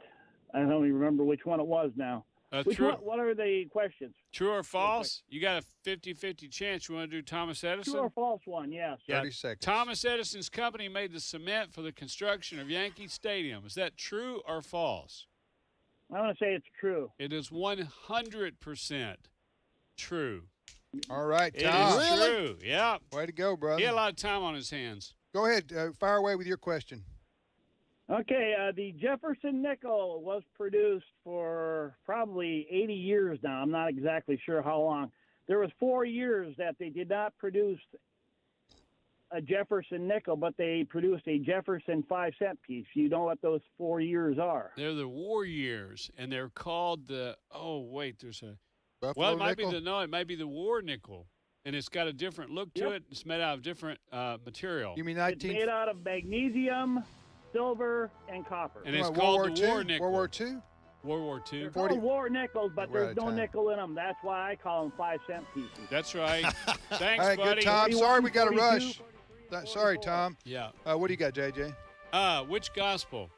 I don't even remember which one it was now. What are the questions? True or false? You got a 50-50 chance. You want to do Thomas Edison? True or false one, yes. 30 seconds. Thomas Edison's company made the cement for the construction of Yankee Stadium. Is that true or false? I'm going to say it's true. It is 100% true. All right, It Tom. is true. Yeah. Way to go, brother. He had a lot of time on his hands. Go ahead. Fire away with your question. Okay, the Jefferson nickel was produced for probably 80 years now. I'm not exactly sure how long. There was 4 years that they did not produce a Jefferson nickel, but they produced a Jefferson 5-cent piece. You know what those 4 years are? They're the war years, and they're called the there's a Buffalo well, it might nickel? it might be the war nickel, and it's got a different look to it. It's made out of different material. You mean It's made out of magnesium, silver, and copper. And it's World called War the II? war nickel. World War II? World War II. They're called war nickels, but We're out there's of no time. nickel in them. That's why I call them 5-cent pieces. That's right. Thanks, All right, buddy. good, Tom. Sorry we got to 41, rush. Sorry, Tom. Yeah. What do you got, JJ? Which gospel?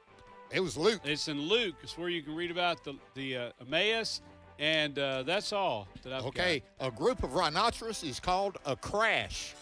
It was Luke. It's in Luke. It's where you can read about the Emmaus, and that's all that I've Okay, a group of rhinoceros is called a crash.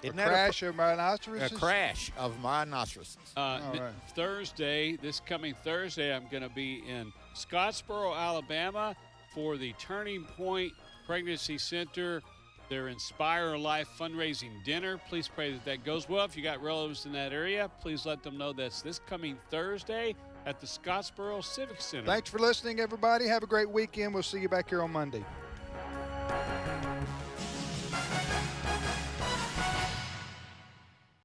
Isn't that Crash of rhinoceroses? a crash of rhinoceroses. All right. This coming Thursday, I'm going to be in Scottsboro, Alabama for the Turning Point Pregnancy Center, their Inspire Life fundraising dinner. Please pray that goes well. If you got relatives in that area, please let them know that's this coming Thursday at the Scottsboro Civic Center. Thanks for listening, everybody. Have a great weekend. We'll see you back here on Monday.